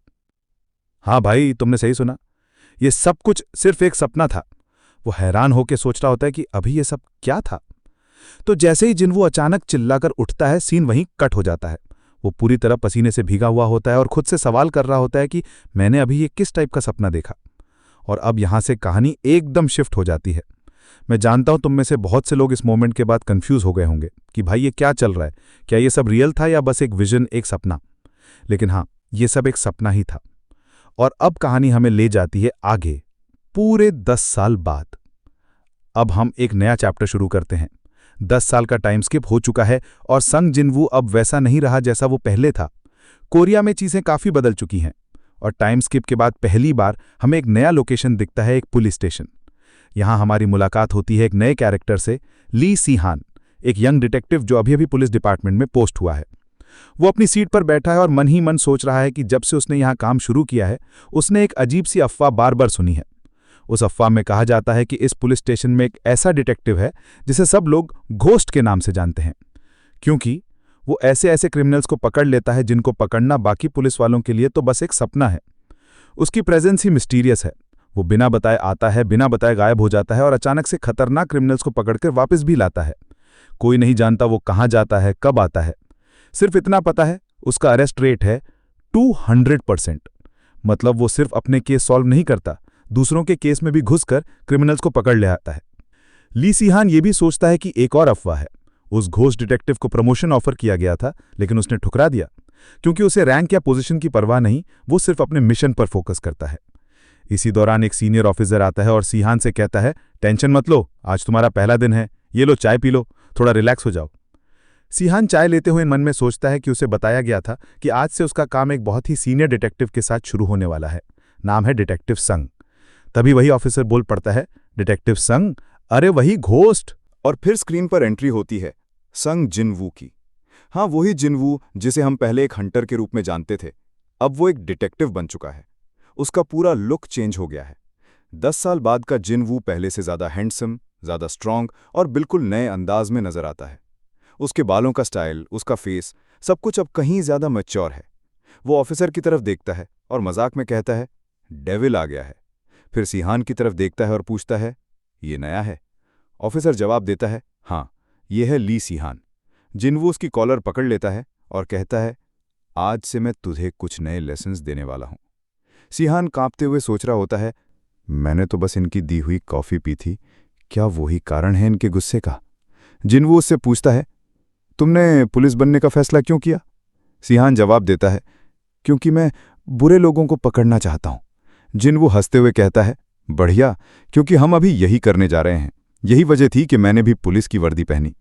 हाँ भाई, तुमने सही सुना, ये सब कुछ सिर्फ एक सपना था। वो हैरान होकर सोच रहा होता है कि अभी ये सब क्या था। तो जैसे ही जिन्वू अचानक चिल्लाकर उठता है, सीन वहीं कट हो जाता है। वो पूरी तरह पसीने से भीगा हुआ होता है और खुद से सवाल कर रहा होता है कि मैंने अभी ये किस टाइप का सपना देखा। और अब यहां से कहानी एकदम शिफ्ट हो जाती है। मैं जानता हूं तुम में से बहुत से लोग इस मोमेंट के बाद कंफ्यूज हो गए होंगे कि भाई ये क्या चल रहा है, क्या ये सब रियल था या बस एक विजन, एक सपना। लेकिन हाँ, ये सब एक सपना ही था। और अब कहानी हमें ले जाती है आगे, पूरे 10 साल बाद। अब हम एक नया चैप्टर शुरू करते हैं। 10 साल का टाइम स्किप हो चुका है और संग जिन्वू अब वैसा नहीं रहा जैसा वो पहले था। कोरिया में चीजें काफी बदल चुकी हैं और टाइम स्किप के बाद पहली बार हमें एक नया लोकेशन दिखता है, एक पुलिस स्टेशन। यहां हमारी मुलाकात होती है एक नए कैरेक्टर से, ली सीहान, एक यंग डिटेक्टिव जो अभी अभी पुलिस डिपार्टमेंट में पोस्ट हुआ है। वो अपनी सीट पर बैठा है और मन ही मन सोच रहा है कि जब से उसने यहां काम शुरू किया है, उसने एक अजीब सी अफवाह बार बार सुनी है। उस अफवाह में कहा जाता है कि इस पुलिस स्टेशन में एक ऐसा डिटेक्टिव है जिसे सब लोग घोस्ट के नाम से जानते हैं, क्योंकि वो ऐसे ऐसे क्रिमिनल्स को पकड़ लेता है जिनको पकड़ना बाकी पुलिस वालों के लिए तो बस एक सपना है। उसकी प्रेजेंस ही मिस्टीरियस है। वो बिना बताए आता है, बिना बताए गायब हो जाता है और अचानक से खतरनाक क्रिमिनल्स को पकड़कर वापस भी लाता है। कोई नहीं जानता वो कहाँ जाता है, कब आता है। सिर्फ इतना पता है, उसका अरेस्ट रेट है 200%। मतलब वो सिर्फ अपने केस सॉल्व नहीं करता, दूसरों के केस में भी घुसकर क्रिमिनल्स को पकड़ ले आता है। ली सीहान ये भी सोचता है कि एक और अफवाह है। उस घोस्ट डिटेक्टिव को प्रमोशन ऑफर किया गया था, लेकिन उसने ठुकरा दिया, क्योंकि उसे रैंक या पोजीशन की परवाह नहीं, वो सिर्फ अपने मिशन पर फोकस करता है। इसी दौरान एक सीनियर ऑफिसर आता है और सीहान से कहता है, टेंशन मत लो, आज तुम्हारा पहला दिन है, ये लो चाय पी लो, थोड़ा रिलैक्स हो जाओ। सीहान चाय लेते हुए मन में सोचता है कि उसे बताया गया था कि आज से उसका काम एक बहुत ही सीनियर डिटेक्टिव के साथ शुरू होने वाला है। नाम है डिटेक्टिव संग। तभी वही ऑफिसर बोल पड़ता है, डिटेक्टिव संग, अरे वही घोस्ट। और फिर स्क्रीन पर एंट्री होती है संग जिन्वू की। हाँ, वही जिन्वू जिसे हम पहले एक हंटर के रूप में जानते थे। अब वो एक डिटेक्टिव बन चुका है। उसका पूरा लुक चेंज हो गया है। 10 साल बाद का जिन्वू पहले से ज्यादा हैंडसम, ज्यादा स्ट्रांग और बिल्कुल नए अंदाज में नजर आता है। उसके बालों का स्टाइल, उसका फेस, सब कुछ अब कहीं ज्यादा मैच्योर है। वो ऑफिसर की तरफ देखता है और मजाक में कहता है, डेविल आ गया है। फिर सीहान की तरफ देखता है और पूछता है, ये नया है? ऑफिसर जवाब देता है, हाँ, ये है ली सीहान। जिन्वू उसकी कॉलर पकड़ लेता है और कहता है, आज से मैं तुझे कुछ नए लेसन्स देने वाला हूं। सीहान कांपते हुए सोच रहा होता है, मैंने तो बस इनकी दी हुई कॉफी पी थी, क्या वही कारण है इनके गुस्से का? जिन्वू उससे पूछता है, तुमने पुलिस बनने का फैसला क्यों किया? सीहान जवाब देता है, क्योंकि मैं बुरे लोगों को पकड़ना चाहता हूं। जिन्वू हंसते हुए कहता है, बढ़िया, क्योंकि हम अभी यही करने जा रहे हैं। यही वजह थी कि मैंने भी पुलिस की वर्दी पहनी।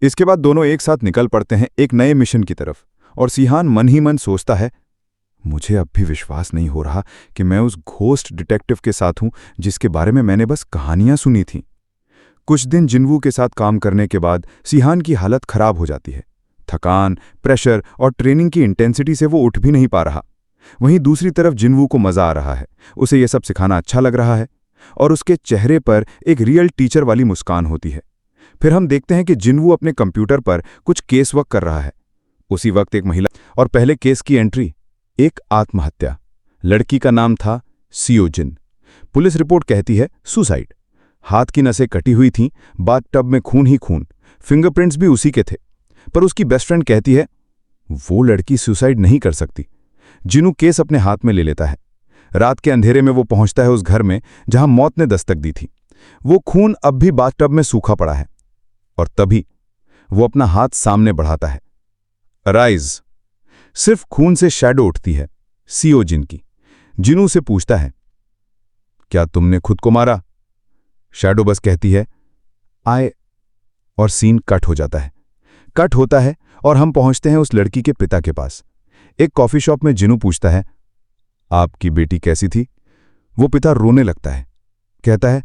इसके बाद दोनों एक साथ निकल पड़ते हैं एक नए मिशन की तरफ। और सीहान मन ही मन सोचता है, मुझे अब भी विश्वास नहीं हो रहा कि मैं उस घोस्ट डिटेक्टिव के साथ हूं जिसके बारे में मैंने बस कहानियां सुनी थीं। कुछ दिन जिन्वू के साथ काम करने के बाद सीहान की हालत खराब हो जाती है। थकान, प्रेशर और ट्रेनिंग की इंटेंसिटी से वो उठ भी नहीं पा रहा। वहीं दूसरी तरफ जिन्वू को मजा आ रहा है। उसे यह सब सिखाना अच्छा लग रहा है और उसके चेहरे पर एक रियल टीचर वाली मुस्कान होती है। फिर हम देखते हैं कि जिन्वू अपने कंप्यूटर पर कुछ केस वर्क कर रहा है। उसी वक्त एक महिला और पहले केस की एंट्री, एक आत्महत्या। लड़की का नाम था सियोजिन। पुलिस रिपोर्ट कहती है सुसाइड। हाथ की नसें कटी हुई थीं, बाथटब में खून ही खून, फिंगरप्रिंट्स भी उसी के थे। पर उसकी बेस्ट फ्रेंड कहती है वो लड़की सुसाइड नहीं कर सकती। जिन्वू केस अपने हाथ में ले लेता है। रात के अंधेरे में वो पहुंचता है उस घर में जहां मौत ने दस्तक दी थी। वो खून अब भी बाथटब में सूखा पड़ा है और तभी वो अपना हाथ सामने बढ़ाता है। अराइज। सिर्फ खून से शैडो उठती है, सियोजिन की। जिन्वू से पूछता है, क्या तुमने खुद को मारा? शैडो बस कहती है, आए, और सीन कट हो जाता है। कट होता है और हम पहुंचते हैं उस लड़की के पिता के पास। एक कॉफी शॉप में जिन्वू पूछता है, आपकी बेटी कैसी थी? वो पिता रोने लगता है। कहता है,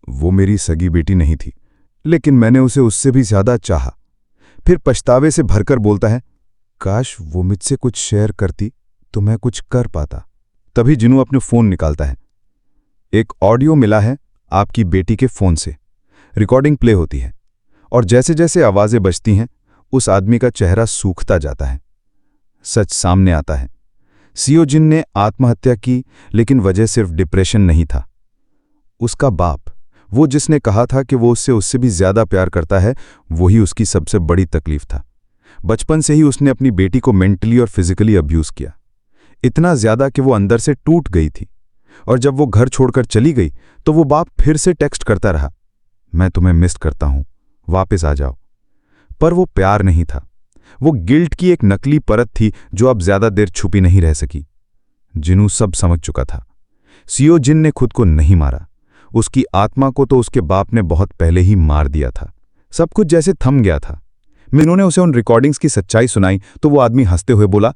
वो मेरी सगी बेटी नहीं थी, लेकिन मैंने उसे उससे भी ज्यादा चाहा। फिर पछतावे से भरकर बोलता है, काश वो मुझसे कुछ शेयर करती तो मैं कुछ कर पाता। तभी जिन्वू अपने फोन निकालता है। एक ऑडियो मिला है आपकी बेटी के फोन से। रिकॉर्डिंग प्ले होती है और जैसे जैसे आवाजें बजती हैं, उस आदमी का चेहरा सूखता जाता है। सच सामने आता है। सियोजिन ने आत्महत्या की, लेकिन वजह सिर्फ डिप्रेशन नहीं था। उसका बाप, वो जिसने कहा था कि वो उससे भी ज्यादा प्यार करता है, वही उसकी सबसे बड़ी तकलीफ था। बचपन से ही उसने अपनी बेटी को मेंटली और फिजिकली अब्यूज किया, इतना ज्यादा कि वो अंदर से टूट गई थी। और जब वो घर छोड़कर चली गई तो वो बाप फिर से टेक्स्ट करता रहा, मैं तुम्हें मिस करता हूं, वापस आ जाओ। पर वो प्यार नहीं था, वो गिल्ट की एक नकली परत थी जो अब ज्यादा देर छुपी नहीं रह सकी। जिनू सब समझ चुका था। सियोजिन ने खुद को नहीं मारा, उसकी आत्मा को तो उसके बाप ने बहुत पहले ही मार दिया था। सब कुछ जैसे थम गया था। मैंने उसे उन रिकॉर्डिंग्स की सच्चाई सुनाई तो वो आदमी हंसते हुए बोला,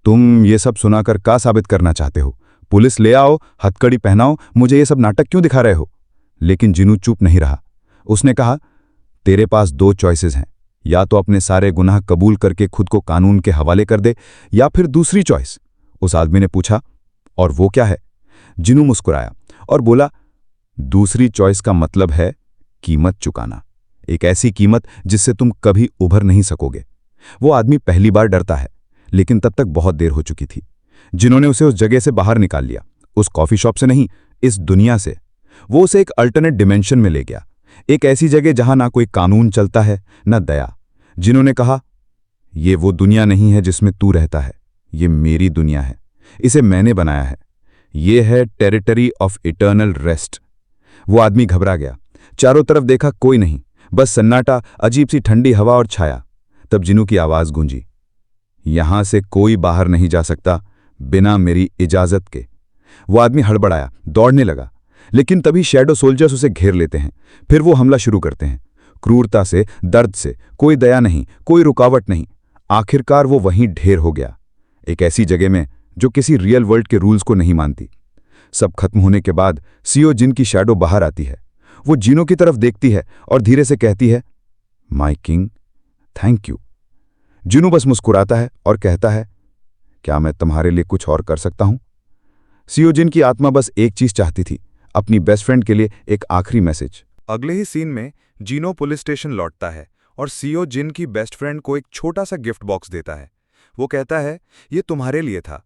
तुम ये सब सुनाकर क्या साबित करना चाहते हो? पुलिस ले आओ, हथकड़ी पहनाओ, मुझे ये सब नाटक क्यों दिखा रहे हो? लेकिन जिनू चुप नहीं रहा। उसने कहा, तेरे पास 2 चॉइसेस हैं, या तो अपने सारे गुनाह कबूल करके खुद को कानून के हवाले कर दे, या फिर दूसरी चॉइस। उस आदमी ने पूछा, और वो क्या है? जिनू मुस्कुराया और बोला, दूसरी चॉइस का मतलब है कीमत चुकाना, एक ऐसी कीमत जिससे तुम कभी उभर नहीं सकोगे। वो आदमी पहली बार डरता है, लेकिन तब तक बहुत देर हो चुकी थी। जिन्होंने उसे उस जगह से बाहर निकाल लिया, उस कॉफी शॉप से नहीं, इस दुनिया से। वो उसे एक अल्टरनेट डिमेंशन में ले गया, एक ऐसी जगह जहां ना कोई कानून चलता है, न दया। जिन्होंने कहा, ये वो दुनिया नहीं है जिसमें तू रहता है, ये मेरी दुनिया है, इसे मैंने बनाया है, ये है टेरिटरी ऑफ इटर्नल रेस्ट। वो आदमी घबरा गया, चारों तरफ देखा, कोई नहीं, बस सन्नाटा, अजीब सी ठंडी हवा और छाया। तब जिनू की आवाज गूंजी, यहां से कोई बाहर नहीं जा सकता बिना मेरी इजाजत के। वो आदमी हड़बड़ाया, दौड़ने लगा, लेकिन तभी शैडो सोल्जर्स उसे घेर लेते हैं। फिर वो हमला शुरू करते हैं, क्रूरता से, दर्द से, कोई दया नहीं, कोई रुकावट नहीं। आखिरकार वो वहीं ढेर हो गया, एक ऐसी जगह में जो किसी रियल वर्ल्ड के रूल्स को नहीं मानती। सब खत्म होने के बाद सियोजिन की शैडो बाहर आती है। वो जिनो की तरफ देखती है और धीरे से कहती है, माय किंग, थैंक यू। जिनो बस मुस्कुराता है और कहता है, क्या मैं तुम्हारे लिए कुछ और कर सकता हूं? सियोजिन की आत्मा बस एक चीज चाहती थी, अपनी बेस्ट फ्रेंड के लिए एक आखिरी मैसेज। अगले ही सीन में जीनो पुलिस स्टेशन लौटता है और सियोजिन की बेस्ट फ्रेंड को एक छोटा सा गिफ्ट बॉक्स देता है। वो कहता है, ये तुम्हारे लिए था,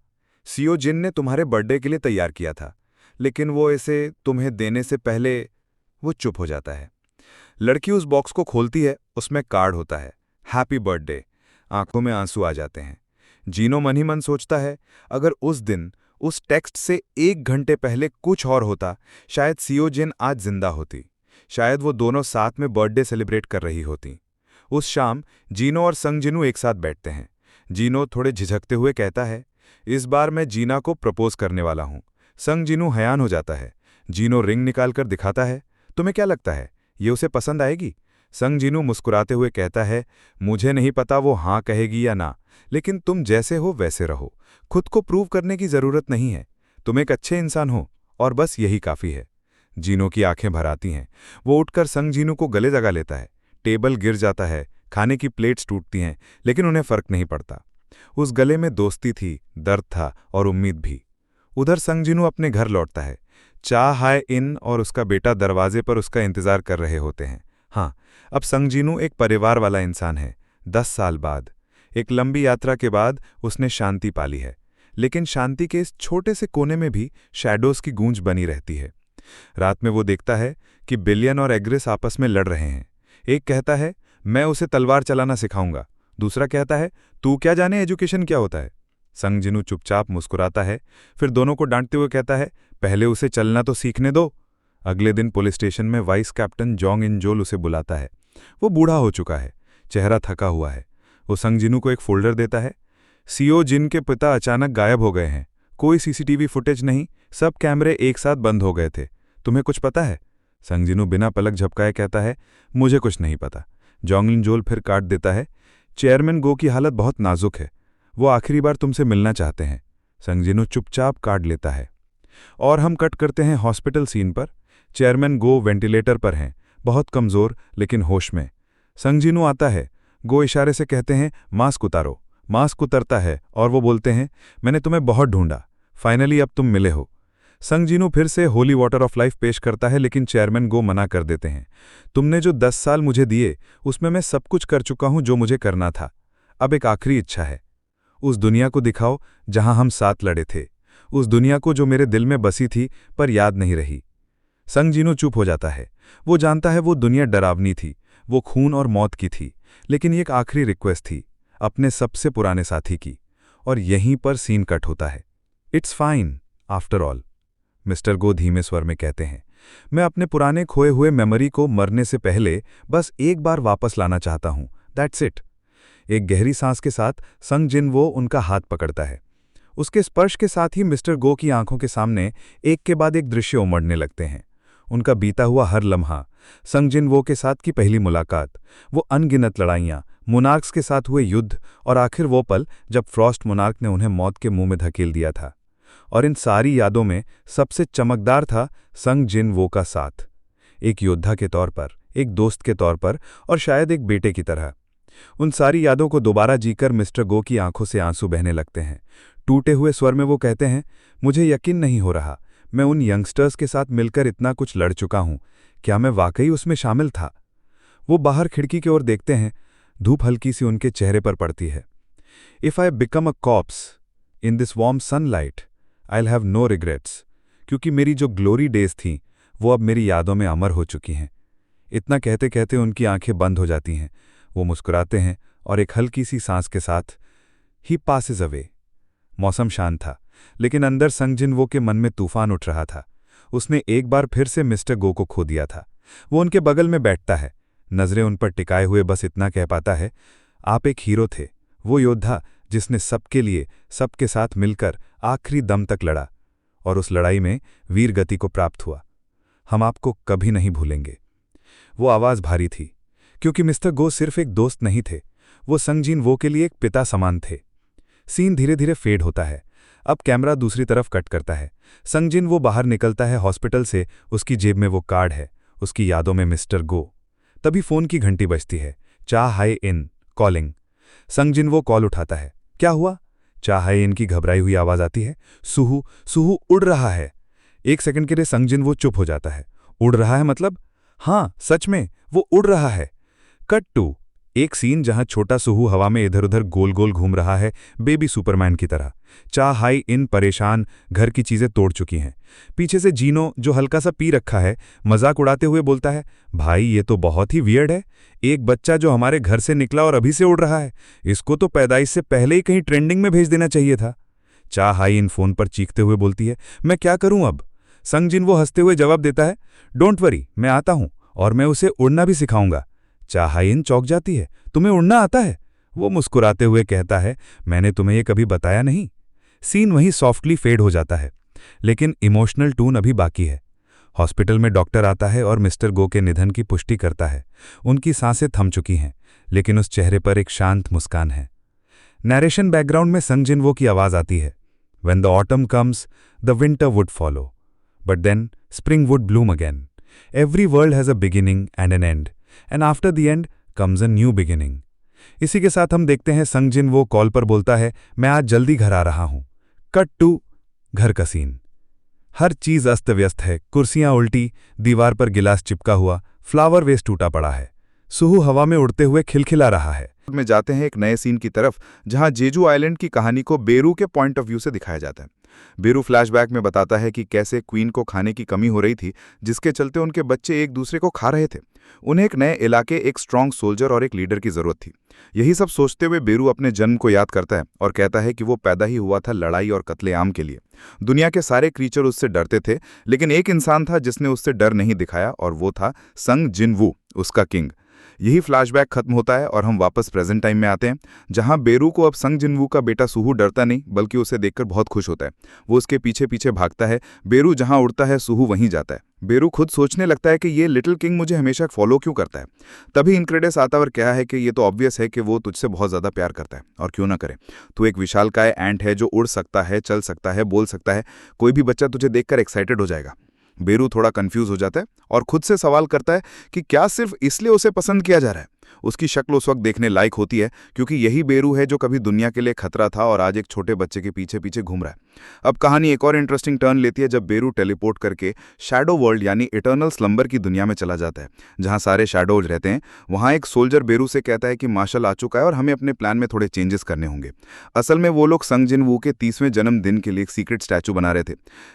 सियोजिन ने तुम्हारे बर्थडे के लिए तैयार किया था। लेकिन वो इसे तुम्हें देने से पहले वो चुप हो जाता है। लड़की उस बॉक्स को खोलती है, उसमें कार्ड होता है, हैप्पी बर्थडे। आंखों में आंसू आ जाते हैं। जीनो मन ही मन सोचता है, अगर उस दिन उस टेक्स्ट से 1 घंटे पहले कुछ और होता, शायद सियोजिन आज जिंदा होती, शायद वो दोनों साथ में बर्थडे सेलिब्रेट कर रही होती। उस शाम जीनो और संगजिनू एक साथ बैठते हैं। जीनो थोड़े झिझकते हुए कहता है, इस बार मैं जीना को प्रपोज करने वाला हूं। संगजिनू हैरान हो जाता है। जीनो रिंग निकालकर दिखाता है, तुम्हें क्या लगता है, ये उसे पसंद आएगी? संगजिनू मुस्कुराते हुए कहता है, मुझे नहीं पता वो हाँ कहेगी या ना, लेकिन तुम जैसे हो वैसे रहो, खुद को प्रूव करने की जरूरत नहीं है, तुम एक अच्छे इंसान हो और बस यही काफी है। जीनो की आंखें भर आती हैं। वो उठकर संगजिनू को गले लगा लेता है। टेबल गिर जाता है, खाने की प्लेट्स टूटती हैं, लेकिन उन्हें फर्क नहीं पड़ता। उस गले में दोस्ती थी, दर्द था और उम्मीद भी। उधर संगजिनू अपने घर लौटता है। चाह हाय इन और उसका बेटा दरवाजे पर उसका इंतजार कर रहे होते हैं। हाँ, अब संगजिनू एक परिवार वाला इंसान है। 10 साल बाद, एक लंबी यात्रा के बाद उसने शांति पाली है। लेकिन शांति के इस छोटे से कोने में भी शैडोज की गूंज बनी रहती है। रात में वो देखता है कि बिलियन और एग्रिस आपस में लड़ रहे हैं। एक कहता है, मैं उसे तलवार चलाना सिखाऊंगा। दूसरा कहता है, तू क्या जाने एजुकेशन क्या होता है। संगजिनू चुपचाप मुस्कुराता है, फिर दोनों को डांटते हुए कहता है, पहले उसे चलना तो सीखने दो। अगले दिन पुलिस स्टेशन में वाइस कैप्टन जोंग इंजोल उसे बुलाता है। वो बूढ़ा हो चुका है, चेहरा थका हुआ है। वो संगजिनू को एक फोल्डर देता है। सियोजिन के पिता अचानक गायब हो गए हैं, कोई सीसीटीवी फुटेज नहीं, सब कैमरे एक साथ बंद हो गए थे। तुम्हें कुछ पता है? संगजिनू बिना पलक झपकाए कहता है, मुझे कुछ नहीं पता। जोंग इंजोल फिर काट देता है, चेयरमैन गो की हालत बहुत नाजुक है, वो आखिरी बार तुमसे मिलना चाहते हैं। संगजिनू चुपचाप काट लेता है। और हम कट करते हैं हॉस्पिटल सीन पर। चेयरमैन गो वेंटिलेटर पर हैं, बहुत कमजोर लेकिन होश में। संगजिनू आता है। गो इशारे से कहते हैं, मास्क उतारो। मास्क उतरता है और वो बोलते हैं, मैंने तुम्हें बहुत ढूंढा, फाइनली अब तुम मिले हो। संगजिनू फिर से होली वाटर ऑफ लाइफ पेश करता है, लेकिन चेयरमैन गो मना कर देते हैं। तुमने जो 10 साल मुझे दिए उसमें मैं सब कुछ कर चुका हूं जो मुझे करना था, अब एक आखिरी इच्छा है। उस दुनिया को दिखाओ जहां हम साथ लड़े थे, उस दुनिया को जो मेरे दिल में बसी थी पर याद नहीं रही। संग जिनो चुप हो जाता है। वो जानता है वो दुनिया डरावनी थी, वो खून और मौत की थी, लेकिन ये एक आखिरी रिक्वेस्ट थी, अपने सबसे पुराने साथी की। और यहीं पर सीन कट होता है। It's fine after all, mister go धीमे स्वर में कहते हैं। मैं अपने पुराने खोए हुए मेमोरी को मरने से पहले बस एक बार वापस लाना चाहता हूं, दैट्स इट। एक गहरी सांस के साथ संग जिन वो उनका हाथ पकड़ता है। उसके स्पर्श के साथ ही मिस्टर गो की आंखों के सामने एक के बाद एक दृश्य उमड़ने लगते हैं। उनका बीता हुआ हर लम्हा, संग जिन वो के साथ की पहली मुलाकात, वो अनगिनत लड़ाइयाँ, मोनार्क्स के साथ हुए युद्ध और आखिर वो पल जब फ्रॉस्ट मोनार्क ने उन्हें मौत के मुंह में धकेल दिया था। और इन सारी यादों में सबसे चमकदार था संग जिन वो का साथ, एक योद्धा के तौर पर, एक दोस्त के तौर पर और शायद एक बेटे की तरह। उन सारी यादों को दोबारा जीकर मिस्टर गो की आंखों से आंसू बहने लगते हैं। टूटे हुए स्वर में वो कहते हैं, मुझे यकीन नहीं हो रहा, मैं उन यंगस्टर्स के साथ मिलकर इतना कुछ लड़ चुका हूं, क्या मैं वाकई उसमें शामिल था? वो बाहर खिड़की की ओर देखते हैं, धूप हल्की सी उनके चेहरे पर पड़ती है। If I become a corpse in this warm sunlight I will have no regrets, क्योंकि मेरी जो ग्लोरी डेज थीं वो अब मेरी यादों में अमर हो चुकी हैं। इतना कहते कहते उनकी आंखें बंद हो जाती हैं। वो मुस्कुराते हैं और एक हल्की सी सांस के साथ ही पासेज अवे। मौसम शांत था, लेकिन अंदर संग जिन वो के मन में तूफान उठ रहा था। उसने एक बार फिर से मिस्टर गो को खो दिया था। वो उनके बगल में बैठता है, नजरें उन पर टिकाए हुए बस इतना कह पाता है, आप एक हीरो थे, वो योद्धा जिसने सबके लिए, सबके साथ मिलकर आखिरी दम तक लड़ा, और उस लड़ाई में वीर गति को प्राप्त हुआ। हम आपको कभी नहीं भूलेंगे। वो आवाज भारी थी, क्योंकि मिस्टर गो सिर्फ एक दोस्त नहीं थे, वो संग जिन वो के लिए एक पिता समान थे। सीन धीरे धीरे फेड होता है। अब कैमरा दूसरी तरफ कट करता है। संग जिन वो बाहर निकलता है हॉस्पिटल से, उसकी जेब में वो कार्ड है, उसकी यादों में मिस्टर गो। तभी फोन की घंटी बजती है। चा हाय इन कॉलिंग। संग जिन वो कॉल उठाता है। क्या हुआ? चा हाय इन की घबराई हुई आवाज आती है। सुहू, सुहू उड़ रहा है। एक सेकंड के लिए संग जिन वो चुप हो जाता है। उड़ रहा है मतलब? हाँ, सच में वो उड़ रहा है। कट टू एक सीन जहां छोटा सुहू हवा में इधर उधर गोल गोल घूम रहा है, बेबी सुपरमैन की तरह। चा हाई इन परेशान, घर की चीजें तोड़ चुकी हैं। पीछे से जीनो, जो हल्का सा पी रखा है, मजाक उड़ाते हुए बोलता है, भाई ये तो बहुत ही वियर्ड है, एक बच्चा जो हमारे घर से निकला और अभी से उड़ रहा है, इसको तो पैदाइश से पहले ही कहीं ट्रेंडिंग में भेज देना चाहिए था। चा हाई इन फोन पर चीखते हुए बोलती है, मैं क्या करूं अब? संग जिन वो हंसते हुए जवाब देता है, डोंट वरी, मैं आता हूं और मैं उसे उड़ना भी सिखाऊंगा। चा हाई इन चौंक जाती है, तुम्हें उड़ना आता है? वो मुस्कुराते हुए कहता है, मैंने तुम्हें ये कभी बताया नहीं। सीन वहीं सॉफ्टली फेड हो जाता है, लेकिन इमोशनल टून अभी बाकी है। हॉस्पिटल में डॉक्टर आता है और मिस्टर गो के निधन की पुष्टि करता है। उनकी सांसें थम चुकी हैं, लेकिन उस चेहरे पर एक शांत मुस्कान है। नैरेशन बैकग्राउंड में संग जिन वो की आवाज आती है, When the autumn comes, the winter would follow. But then spring would bloom again. Every world has a beginning and an end. And after the end comes a new beginning. इसी के साथ हम देखते हैं संग जिन वो कॉल पर बोलता है, मैं आज जल्दी घर आ रहा हूं। कट टू घर का सीन। हर चीज अस्त व्यस्त है, कुर्सियां उल्टी, दीवार पर गिलास चिपका हुआ, फ्लावर वेस्ट टूटा पड़ा है। सुहू हवा में उड़ते हुए खिलखिला रहा है। में जाते हैं एक नए सीन की तरफ, जहां जेजू आइलैंड की कहानी को बेरू के पॉइंट ऑफ व्यू से दिखाया जाता है। बेरू फ्लैशबैक में बताता है कि कैसे क्वीन को खाने की कमी हो रही थी, जिसके चलते उनके बच्चे एक दूसरे को खा रहे थे। उन्हें एक नए इलाके, एक स्ट्रांग सोल्जर और एक लीडर की जरूरत थी। यही सब सोचते हुए बेरू अपने जन्म को याद करता है और कहता है कि वो पैदा ही हुआ था लड़ाई और कत्लेआम के लिए। दुनिया के सारे क्रीचर उससे डरते थे, लेकिन एक इंसान था जिसने उससे डर नहीं दिखाया, और वो था संग जिन वो, उसका किंग। यही फ्लैशबैक खत्म होता है और हम वापस प्रेजेंट टाइम में आते हैं, जहां बेरू को अब संग जिनवू का बेटा सुहू डरता नहीं, बल्कि उसे देखकर बहुत खुश होता है। वो उसके पीछे पीछे भागता है। बेरू जहां उड़ता है, सुहू वहीं जाता है। बेरू खुद सोचने लगता है कि ये लिटिल किंग मुझे हमेशा फॉलो क्यों करता है। तभी इनक्रेडिस आता और कहा है कि ये तो ऑब्वियस है कि वो तुझसे बहुत ज्यादा प्यार करता है, और क्यों ना करे। तू एक विशालकाय एंट है जो उड़ सकता है, चल सकता है, बोल सकता है। कोई भी बच्चा तुझे देखकर एक्साइटेड हो जाएगा। बेरू थोड़ा कंफ्यूज हो जाता है और खुद से सवाल करता है कि क्या सिर्फ इसलिए उसे पसंद किया जा रहा है। उसकी शक्ल उस वक्त देखने लायक होती है, क्योंकि यही बेरू है जो कभी दुनिया के लिए खतरा था और आज एक छोटे बच्चे के पीछे पीछे घूम रहा है। अब कहानी एक और इंटरेस्टिंग टर्न लेती है जब बेरू टेलीपोर्ट करके शैडो वर्ल्ड यानी इटर्नल स्लंबर की दुनिया में चला जाता है, जहां सारे शैडोज रहते हैं। वहां एक सोल्जर बेरू से कहता है कि मार्शल आ चुका है और हमें अपने प्लान में थोड़े चेंजेस करने होंगे। असल में वो लोग संग जिनवू के 30वें जन्मदिन के लिए एक सीक्रेट स्टैचू बना रहे थे,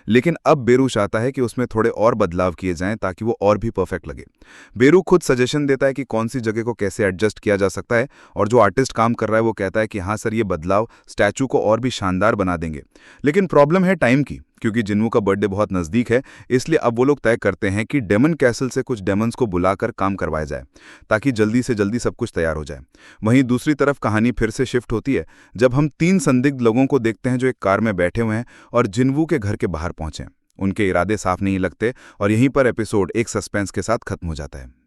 लेकिन अब बेरू चाहता है कि उसमें थोड़े और बदलाव किए जाएं ताकि वो और भी परफेक्ट लगे। बेरू खुद सजेशन देता है कि कौन सी जगह को कैसे एडजस्ट किया जा सकता है, और जो आर्टिस्ट काम कर रहा है वो कहता है कि हाँ सर, ये बदलाव स्टैचू को और भी शानदार बना देंगे। लेकिन प्रॉब्लम है टाइम की, क्योंकि जिन्वू का बर्थडे बहुत नज़दीक है। इसलिए अब वो लोग तय करते हैं कि डेमन कैसल से कुछ डेमन्स को बुलाकर काम करवाया जाए ताकि जल्दी से जल्दी सब कुछ तैयार हो जाए। वहीं दूसरी तरफ कहानी फिर से शिफ्ट होती है जब हम 3 संदिग्ध लोगों को देखते हैं जो एक कार में बैठे हुए हैं और जिन्वू के घर के बाहर पहुंचे। उनके इरादे साफ नहीं लगते और यहीं पर एपिसोड एक सस्पेंस के साथ खत्म हो जाता है।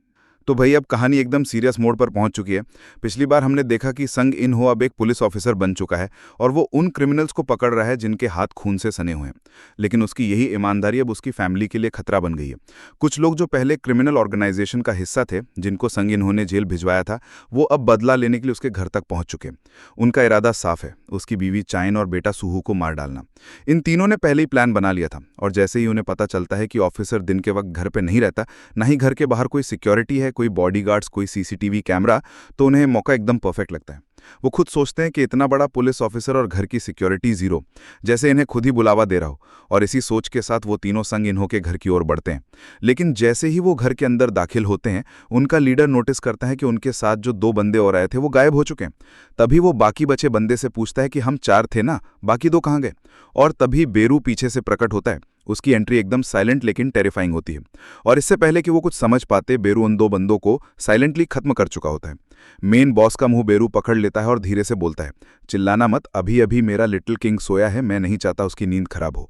तो भाई अब कहानी एकदम सीरियस मोड पर पहुंच चुकी है। पिछली बार हमने देखा कि संग इन हो अब एक पुलिस ऑफिसर बन चुका है और वो उन क्रिमिनल्स को पकड़ रहा है जिनके हाथ खून से सने हुए हैं। लेकिन उसकी यही ईमानदारी अब उसकी फैमिली के लिए खतरा बन गई है। कुछ लोग जो पहले क्रिमिनल ऑर्गेनाइजेशन का हिस्सा थे, जिनको संग इन्होंने जेल भिजवाया था, वो अब बदला लेने के लिए उसके घर तक पहुंच चुके हैं। उनका इरादा साफ है, उसकी बीवी चाइन और बेटा सुहू को मार डालना। इन तीनों ने पहले ही प्लान बना लिया था, और जैसे ही उन्हें पता चलता है कि ऑफिसर दिन के वक्त घर पर नहीं रहता, ना ही घर के बाहर कोई सिक्योरिटी है, कोई बॉडीगार्ड्स, कोई सीसीटीवी कैमरा, तो उन्हें मौका एकदम परफेक्ट लगता है। वो खुद सोचते हैं कि इतना बड़ा पुलिस ऑफिसर और घर की सिक्योरिटी जीरो, जैसे इन्हें खुद ही बुलावा दे रहा हो, और इसी सोच के साथ वो तीनों संग इन्हों के घर की ओर बढ़ते हैं। लेकिन जैसे ही वो घर के अंदर दाखिल होते हैं, उनका लीडर नोटिस करता है कि उनके साथ जो 2 बंदे और आए थे वो गायब हो चुके हैं। तभी वो बाकी बचे बंदे से पूछता है कि हम 4 थे ना, बाकी 2 कहाँ गए? और तभी बेरू पीछे से प्रकट होता है। उसकी एंट्री एकदम साइलेंट लेकिन टेरिफाइंग होती है, और इससे पहले कि वो कुछ समझ पाते, बेरू उन 2 बंदों को साइलेंटली खत्म कर चुका होता है। मेन बॉस का मुंह बेरू पकड़ लेता है और धीरे से बोलता है, चिल्लाना मत, अभी अभी मेरा लिटिल किंग सोया है, मैं नहीं चाहता उसकी नींद खराब हो।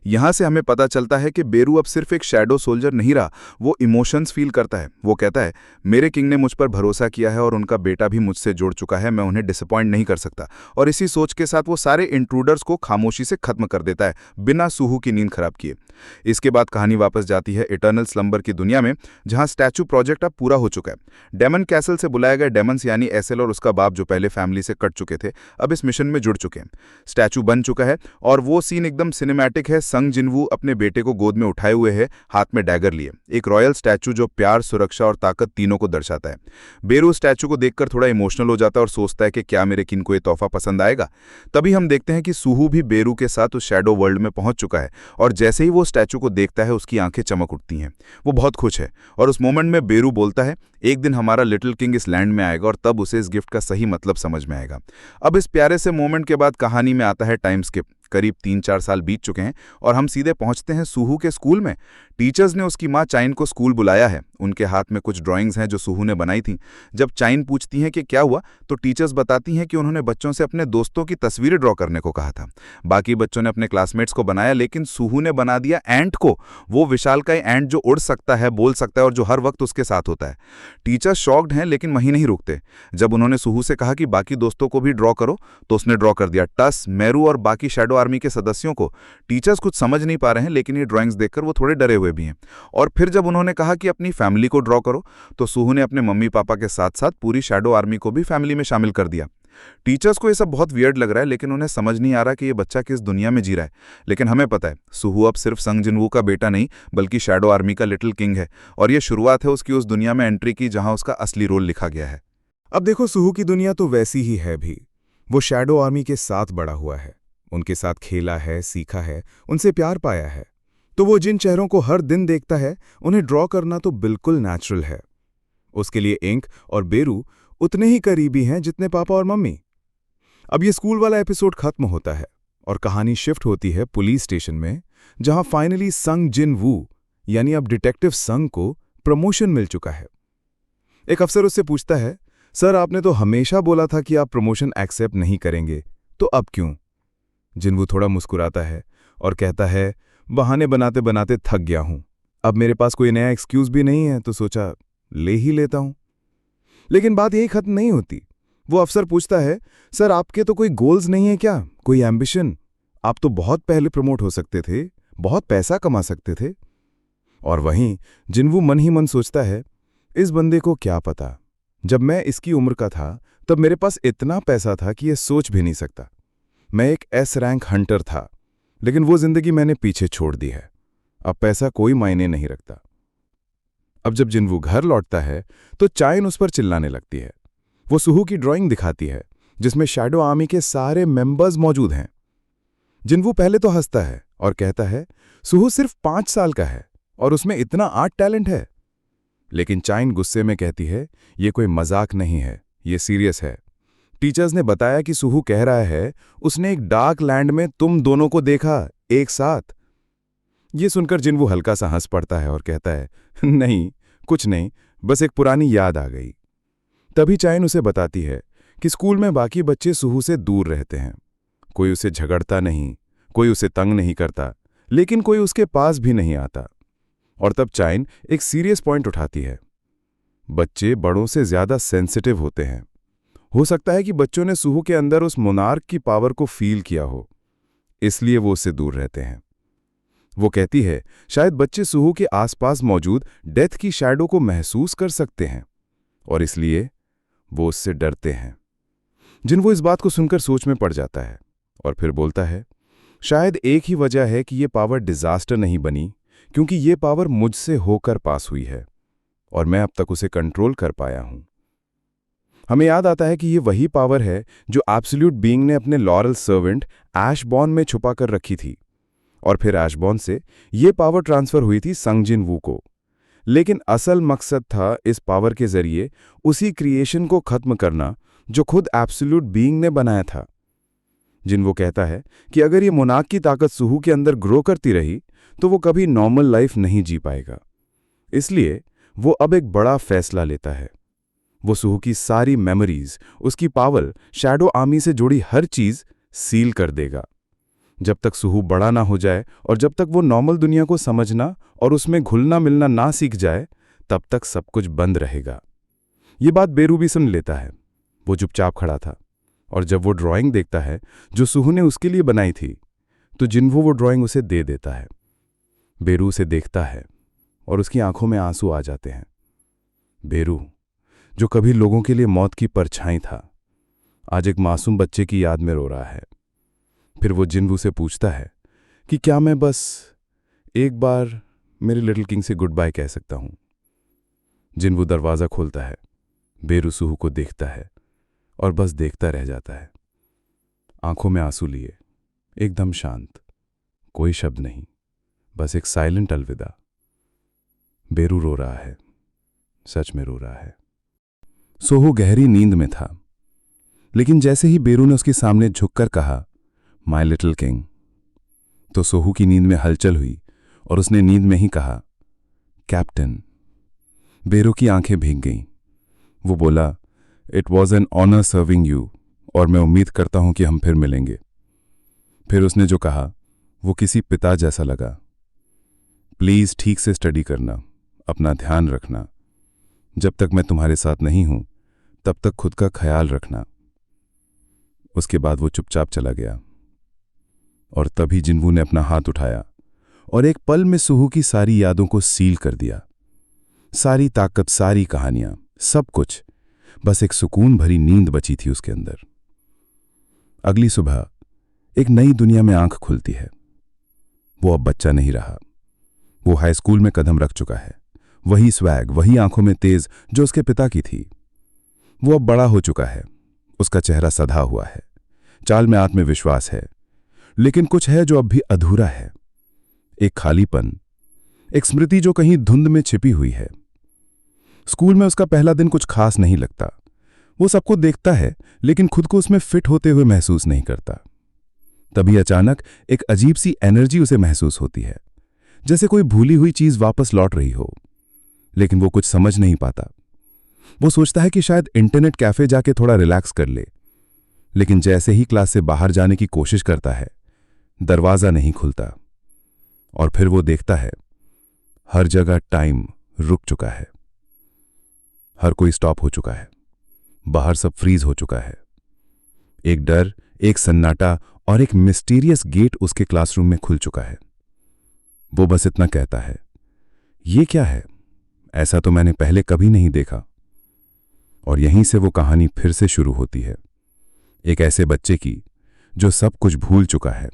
यहां से हमें पता चलता है कि बेरू अब सिर्फ एक शैडो सोल्जर नहीं रहा, वो इमोशंस फील करता है। वो कहता है, मेरे किंग ने मुझ पर भरोसा किया है और उनका बेटा भी मुझसे जुड़ चुका है, मैं उन्हें डिसअपॉइंट नहीं कर सकता। और इसी सोच के साथ वो सारे इंट्रूडर्स को खामोशी से खत्म कर देता है, बिना सुहू की नींद खराब किए। इसके बाद कहानी वापस जाती है इटर्नल स्लंबर की दुनिया में, जहां स्टैचू प्रोजेक्ट अब पूरा हो चुका है। डेमन कैसल से बुलाए गए डेमन्स यानी एसेल और उसका बाप, जो पहले फैमिली से कट चुके थे, अब इस मिशन में जुड़ चुके हैं। स्टैचू बन चुका है और वो सीन एकदम सिनेमैटिक है। संग जिनवू अपने बेटे को गोद में उठाए हुए है, हाथ में डैगर लिए, एक रॉयल स्टैचू जो प्यार, सुरक्षा और ताकत तीनों को दर्शाता है। बेरू स्टैचू को देखकर थोड़ा इमोशनल हो जाता है और सोचता है कि क्या मेरे किंग को ये तोहफा पसंद आएगा। तभी हम देखते हैं कि सुहू भी बेरू के साथ उस शैडो वर्ल्ड में पहुंच चुका है, और जैसे ही वो स्टैचू को देखता है उसकी आंखें चमक उठती हैं। वो बहुत खुश है, और उस मोमेंट में बेरू बोलता है, एक दिन हमारा लिटिल किंग इस लैंड में आएगा और तब उसे इस गिफ्ट का सही मतलब समझ में आएगा। अब इस प्यारे से मोमेंट के बाद कहानी में आता है टाइम स्किप। करीब 3-4 साल बीत चुके हैं और हम सीधे पहुंचते हैं सुहू के स्कूल में। टीचर्स ने उसकी मां चाइन को स्कूल बुलाया है। उनके हाथ में कुछ ड्राइंग्स हैं जो सुहू ने बनाई थी। जब चाइन पूछती हैं कि क्या हुआ, तो टीचर्स बताती हैं कि उन्होंने बच्चों से अपने दोस्तों की तस्वीरें ड्रॉ करने को कहा था। बाकी बच्चों ने अपने क्लासमेट्स को बनाया, लेकिन सुहू ने बना दिया एंट को, वो विशालकाय एंट जो उड़ सकता है, बोल सकता है और जो हर वक्त उसके साथ होता है। टीचर्स शॉक्ड हैं, लेकिन वहीं नहीं रुकते। जब उन्होंने सुहू से कहा कि बाकी दोस्तों को भी ड्रॉ करो, तो उसने ड्रॉ कर दिया टस, मेरू और बाकी शैडो आर्मी के सदस्यों को। टीचर्स कुछ समझ नहीं पा रहे हैं, लेकिन ये ड्राइंग्स देखकर वो थोड़े डरे हुए भी हैं। और फिर जब उन्होंने कहा कि अपनी फैमिली को ड्रॉ करो, तो सुहू ने अपने मम्मी पापा के साथ साथ पूरी शैडो आर्मी को भी फैमिली में शामिल कर दिया। टीचर्स को ये सब बहुत वियर्ड लग रहा है, लेकिन उन्हें समझ नहीं आ रहा कि ये बच्चा किस दुनिया में जी रहा है। लेकिन हमें पता है, सुहू अब सिर्फ संग जिनवू का बेटा नहीं, बल्कि शैडो आर्मी का लिटिल किंग है, और ये शुरुआत है उसकी उस दुनिया में एंट्री की जहां उसका असली रोल लिखा गया है। अब देखो, सुहू की दुनिया तो वैसी ही है भी। वो शैडो आर्मी के साथ बड़ा हुआ है, उनके साथ खेला है, सीखा है, उनसे प्यार पाया है। तो वो जिन चेहरों को हर दिन देखता है, उन्हें ड्रॉ करना तो बिल्कुल नेचुरल है। उसके लिए इंक और बेरू उतने ही करीबी हैं जितने पापा और मम्मी। अब ये स्कूल वाला एपिसोड खत्म होता है और कहानी शिफ्ट होती है पुलिस स्टेशन में, जहां फाइनली संग जिनवू यानी अब डिटेक्टिव संग को प्रमोशन मिल चुका है। एक अफसर उससे पूछता है, सर आपने तो हमेशा बोला था कि आप प्रमोशन एक्सेप्ट नहीं करेंगे, तो अब क्यों? जिनवू थोड़ा मुस्कुराता है और कहता है, बहाने बनाते बनाते थक गया हूं। अब मेरे पास कोई नया एक्सक्यूज भी नहीं है, तो सोचा ले ही लेता हूं। लेकिन बात यही खत्म नहीं होती। वो अफसर पूछता है, सर आपके तो कोई गोल्स नहीं है क्या, कोई एम्बिशन? आप तो बहुत पहले प्रमोट हो सकते थे, बहुत पैसा कमा सकते थे। और वहीं जिनवू मन ही मन सोचता है, इस बंदे को क्या पता, जब मैं इसकी उम्र का था तब मेरे पास इतना पैसा था कि यह सोच भी नहीं सकता। मैं एक एस रैंक हंटर था, लेकिन वो जिंदगी मैंने पीछे छोड़ दी है। अब पैसा कोई मायने नहीं रखता। अब जब जिन्वू घर लौटता है तो चाइन उस पर चिल्लाने लगती है। वो सुहू की ड्राइंग दिखाती है जिसमें शैडो आर्मी के सारे मेंबर्स मौजूद हैं। जिन्वू पहले तो हंसता है और कहता है सुहू सिर्फ 5 साल का है और उसमें इतना आर्ट टैलेंट है। लेकिन चाइन गुस्से में कहती है ये कोई मजाक नहीं है, ये सीरियस है। टीचर्स ने बताया कि सुहू कह रहा है उसने एक डार्क लैंड में तुम दोनों को देखा एक साथ। ये सुनकर जिन्वू हल्का सा हंस पड़ता है और कहता है नहीं, कुछ नहीं, बस एक पुरानी याद आ गई। तभी चाइन उसे बताती है कि स्कूल में बाकी बच्चे सुहू से दूर रहते हैं। कोई उसे झगड़ता नहीं, कोई उसे तंग नहीं करता, लेकिन कोई उसके पास भी नहीं आता। और तब चाइन एक सीरियस पॉइंट उठाती है। बच्चे बड़ों से ज्यादा सेंसिटिव होते हैं। हो सकता है कि बच्चों ने सुहू के अंदर उस मोनार्क की पावर को फील किया हो, इसलिए वो उससे दूर रहते हैं। वो कहती है शायद बच्चे सुहू के आसपास मौजूद डेथ की शैडो को महसूस कर सकते हैं और इसलिए वो उससे डरते हैं। जिन्वू इस बात को सुनकर सोच में पड़ जाता है और फिर बोलता है शायद एक ही वजह है कि ये पावर डिजास्टर नहीं बनी, क्योंकि ये पावर मुझसे होकर पास हुई है और मैं अब तक उसे कंट्रोल कर पाया हूं। हमें याद आता है कि ये वही पावर है जो एब्सोल्यूट बीइंग ने अपने लॉरल सर्वेंट ऐशबॉर्न में छुपा कर रखी थी और फिर ऐशबॉर्न से ये पावर ट्रांसफर हुई थी संग जिन्वू को। लेकिन असल मकसद था इस पावर के जरिए उसी क्रिएशन को खत्म करना जो खुद एब्सोल्यूट बीइंग ने बनाया था। जिन्वू कहता है कि अगर ये मोनार्क की ताकत सुहू के अंदर ग्रो करती रही तो वो कभी नॉर्मल लाइफ नहीं जी पाएगा। इसलिए वो अब एक बड़ा फैसला लेता है। वो सुहू की सारी मेमोरीज, उसकी पावर, शैडो आर्मी से जुड़ी हर चीज सील कर देगा। जब तक सुहू बड़ा ना हो जाए और जब तक वो नॉर्मल दुनिया को समझना और उसमें घुलना मिलना ना सीख जाए, तब तक सब कुछ बंद रहेगा। ये बात बेरू भी सुन लेता है। वो चुपचाप खड़ा था और जब वो ड्राइंग देखता है जो सुहू ने उसके लिए बनाई थी, तो जिन्वू वो ड्राइंग उसे दे देता है। बेरू उसे देखता है और उसकी आंखों में आंसू आ जाते हैं। बेरू, जो कभी लोगों के लिए मौत की परछाई था, आज एक मासूम बच्चे की याद में रो रहा है। फिर वो जिन्वू से पूछता है कि क्या मैं बस एक बार मेरे लिटिल किंग से गुड बाय कह सकता हूं। जिन्वू दरवाजा खोलता है। बेरू सुहू को देखता है और बस देखता रह जाता है, आंखों में आंसू लिए, एकदम शांत, कोई शब्द नहीं, बस एक साइलेंट अलविदा। बेरू रो रहा है, सच में रो रहा है। सुहू गहरी नींद में था, लेकिन जैसे ही बेरू ने उसके सामने झुककर कहा माय लिटिल किंग, तो सुहू की नींद में हलचल हुई और उसने नींद में ही कहा कैप्टन। बेरू की आंखें भीग गईं। वो बोला it was an honour serving you, और मैं उम्मीद करता हूं कि हम फिर मिलेंगे। फिर उसने जो कहा वो किसी पिता जैसा लगा। प्लीज ठीक से स्टडी करना, अपना ध्यान रखना। जब तक मैं तुम्हारे साथ नहीं हूं तब तक खुद का ख्याल रखना। उसके बाद वो चुपचाप चला गया और तभी जिन्वू ने अपना हाथ उठाया और एक पल में सुहू की सारी यादों को सील कर दिया। सारी ताकत, सारी कहानियां, सब कुछ, बस एक सुकून भरी नींद बची थी उसके अंदर। अगली सुबह एक नई दुनिया में आंख खुलती है। वो अब बच्चा नहीं रहा। वो हाई स्कूल में कदम रख चुका है। वही स्वैग, वही आंखों में तेज जो उसके पिता की थी। वो अब बड़ा हो चुका है। उसका चेहरा सधा हुआ है, चाल में आत्मविश्वास है, लेकिन कुछ है जो अब भी अधूरा है। एक खालीपन, एक स्मृति जो कहीं धुंध में छिपी हुई है। स्कूल में उसका पहला दिन कुछ खास नहीं लगता। वो सबको देखता है लेकिन खुद को उसमें फिट होते हुए महसूस नहीं करता। तभी अचानक एक अजीब सी एनर्जी उसे महसूस होती है, जैसे कोई भूली हुई चीज वापस लौट रही हो, लेकिन वो कुछ समझ नहीं पाता। वो सोचता है कि शायद इंटरनेट कैफे जाके थोड़ा रिलैक्स कर ले, लेकिन जैसे ही क्लास से बाहर जाने की कोशिश करता है, दरवाजा नहीं खुलता। और फिर वो देखता है हर जगह टाइम रुक चुका है। हर कोई स्टॉप हो चुका है। बाहर सब फ्रीज हो चुका है। एक डर, एक सन्नाटा और एक मिस्टीरियस गेट उसके क्लासरूम में खुल चुका है। वो बस इतना कहता है, ये क्या है? ऐसा तो मैंने पहले कभी नहीं देखा। और यहीं से वो कहानी फिर से शुरू होती है, एक ऐसे बच्चे की जो सब कुछ भूल चुका है,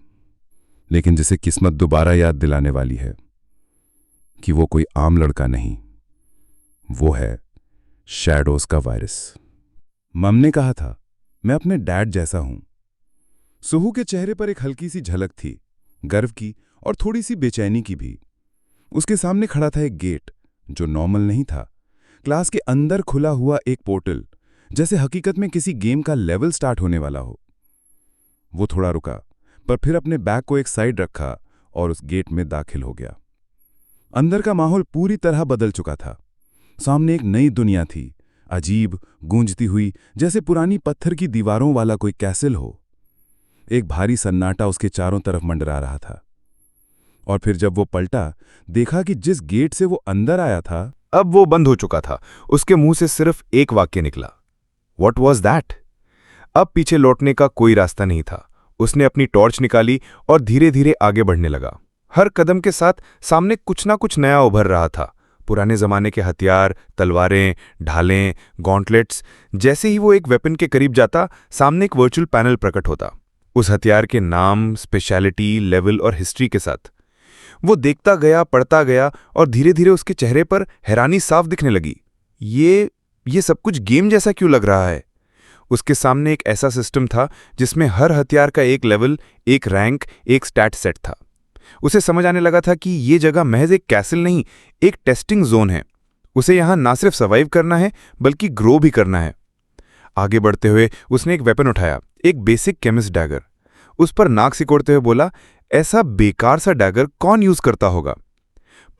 लेकिन जिसे किस्मत दोबारा याद दिलाने वाली है कि वो कोई आम लड़का नहीं, वो है शैडोज का वायरस। मम ने कहा था, मैं अपने डैड जैसा हूं। सुहू के चेहरे पर एक हल्की सी झलक थी, गर्व की और थोड़ी सी बेचैनी की भी। उसके सामने खड़ा था एक गेट जो नॉर्मल नहीं था, क्लास के अंदर खुला हुआ एक पोर्टल, जैसे हकीकत में किसी गेम का लेवल स्टार्ट होने वाला हो। वो थोड़ा रुका, पर फिर अपने बैग को एक साइड रखा और उस गेट में दाखिल हो गया। अंदर का माहौल पूरी तरह बदल चुका था। सामने एक नई दुनिया थी, अजीब, गूंजती हुई, जैसे पुरानी पत्थर की दीवारों वाला कोई कैसल हो। एक भारी सन्नाटा उसके चारों तरफ मंडरा रहा था। और फिर जब वो पलटा, देखा कि जिस गेट से वो अंदर आया था, अब वो बंद हो चुका था। उसके मुंह से सिर्फ एक वाक्य निकला, What was that? अब पीछे लौटने का कोई रास्ता नहीं था। उसने अपनी टॉर्च निकाली और धीरे धीरे आगे बढ़ने लगा। हर कदम के साथ सामने कुछ ना कुछ नया उभर रहा था। पुराने जमाने के हथियार, तलवारें, ढालें, गॉन्टलेट्स। जैसे ही वो एक वेपन के करीब जाता, सामने एक वर्चुअल पैनल प्रकट होता, उस हथियार के नाम, स्पेशलिटी, लेवल और हिस्ट्री के साथ। वो देखता गया, पढ़ता गया और धीरे धीरे उसके चेहरे पर हैरानी साफ दिखने लगी। ये सब कुछ गेम जैसा क्यों लग रहा है? उसके सामने एक ऐसा सिस्टम था जिसमें हर हथियार का एक लेवल, एक रैंक, एक स्टैट सेट था। उसे समझ आने लगा था कि ये जगह महज एक कैसल नहीं, एक टेस्टिंग जोन है। उसे यहां ना सिर्फ सर्वाइव करना है, बल्कि ग्रो भी करना है। आगे बढ़ते हुए उसने एक वेपन उठाया, एक बेसिक केमिस्ट डैगर। उस पर नाक सिकोड़ते हुए बोला, ऐसा बेकार सा डैगर कौन यूज करता होगा?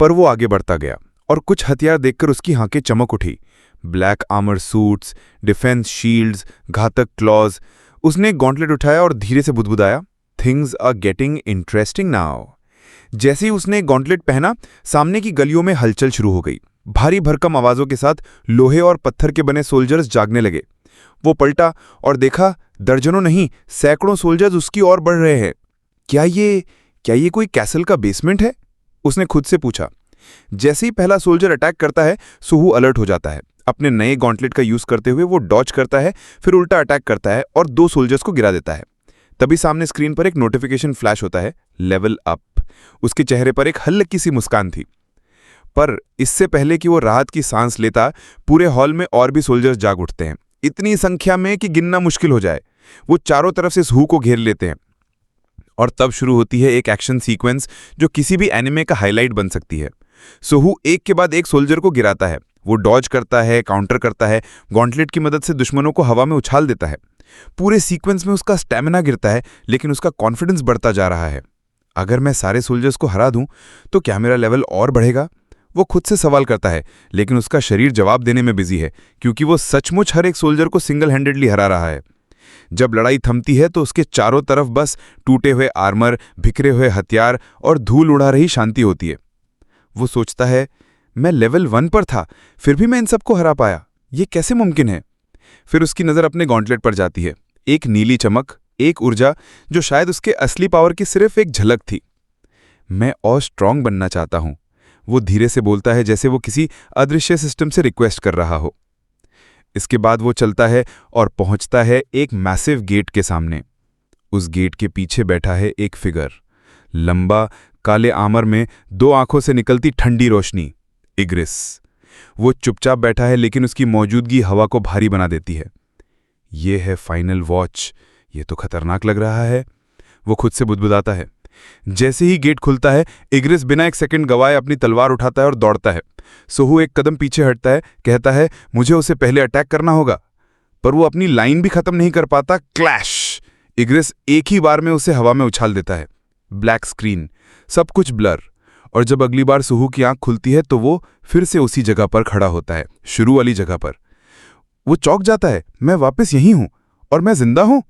पर वो आगे बढ़ता गया और कुछ हथियार देखकर उसकी आंखें चमक उठी। Black armour suits, defence shields, घातक क्लॉज। उसने एक गॉन्टलेट उठाया और धीरे से बुदबुदाया, things are getting interesting now. जैसे ही उसने एक गॉन्टलेट पहना, सामने की गलियों में हलचल शुरू हो गई। भारी भरकम आवाजों के साथ लोहे और पत्थर के बने सोल्जर्स जागने लगे। वो पलटा और देखा, दर्जनों नहीं, सैकड़ों सोल्जर्स उसकी ओर बढ़ रहे हैं। क्या ये कोई कैसल का बेसमेंट है? उसने खुद से पूछा। जैसे ही पहला सोल्जर अटैक करता है, सुहू अलर्ट हो जाता है। अपने नए गॉन्टलेट का यूज करते हुए वो डॉज करता है, फिर उल्टा अटैक करता है और 2 सोल्जर्स को गिरा देता है। तभी सामने स्क्रीन पर एक नोटिफिकेशन फ्लैश होता है, लेवल अप। उसके चेहरे पर एक हल्की सी मुस्कान थी। पर इससे पहले कि वो राहत की सांस लेता, पूरे हॉल में और भी सोल्जर्स जाग उठते हैं, इतनी संख्या में कि गिनना मुश्किल हो जाए। वो चारों तरफ से सुहू को घेर लेते हैं और तब शुरू होती है एक एक्शन सीक्वेंस जो किसी भी एनिमे का हाईलाइट बन सकती है। सुहू एक के बाद एक सोल्जर को गिराता है। वो डॉज करता है, काउंटर करता है, गॉन्टलेट की मदद से दुश्मनों को हवा में उछाल देता है। पूरे सीक्वेंस में उसका स्टैमिना गिरता है, लेकिन उसका कॉन्फिडेंस बढ़ता जा रहा है। अगर मैं सारे सोल्जर्स को हरा दूं, तो क्या मेरा लेवल और बढ़ेगा? वो खुद से सवाल करता है, लेकिन उसका शरीर जवाब देने में बिजी है, क्योंकि वो सचमुच हर एक सोल्जर को सिंगल हैंडेडली हरा रहा है। जब लड़ाई थमती है तो उसके चारों तरफ बस टूटे हुए आर्मर, बिखरे हुए हथियार और धूल उड़ा रही शांति होती है। वो सोचता है, मैं लेवल 1 पर था, फिर भी मैं इन सबको हरा पाया। ये कैसे मुमकिन है? फिर उसकी नज़र अपने गॉन्टलेट पर जाती है। एक नीली चमक, एक ऊर्जा जो शायद उसके असली पावर की सिर्फ एक झलक थी। मैं और स्ट्रांग बनना चाहता हूं, वो धीरे से बोलता है, जैसे वो किसी अदृश्य सिस्टम से रिक्वेस्ट कर रहा हो। इसके बाद वो चलता है और पहुंचता है एक मैसिव गेट के सामने। उस गेट के पीछे बैठा है एक फिगर, लंबा, काले आर्मर में 2 आंखों से निकलती ठंडी रोशनी, इग्रिस। वो चुपचाप बैठा है, लेकिन उसकी मौजूदगी हवा को भारी बना देती है। ये है फाइनल वॉच, ये तो खतरनाक लग रहा है, वो खुद से बुदबुदाता है। जैसे ही गेट खुलता है, इग्रिस बिना एक सेकंड गवाए अपनी तलवार उठाता है और दौड़ता है। सुहू एक कदम पीछे हटता है, कहता है, मुझे उसे पहले अटैक करना होगा। पर वो अपनी लाइन भी खत्म नहीं कर पाता। क्लैश! इग्रिस एक ही बार में उसे हवा में उछाल देता है। ब्लैक स्क्रीन, सब कुछ ब्लर। और जब अगली बार सुहू की आंख खुलती है तो वो फिर से उसी जगह पर खड़ा होता है, शुरू वाली जगह पर। वो चौंक जाता है, मैं वापस यहीं हूं और मैं जिंदा हूं।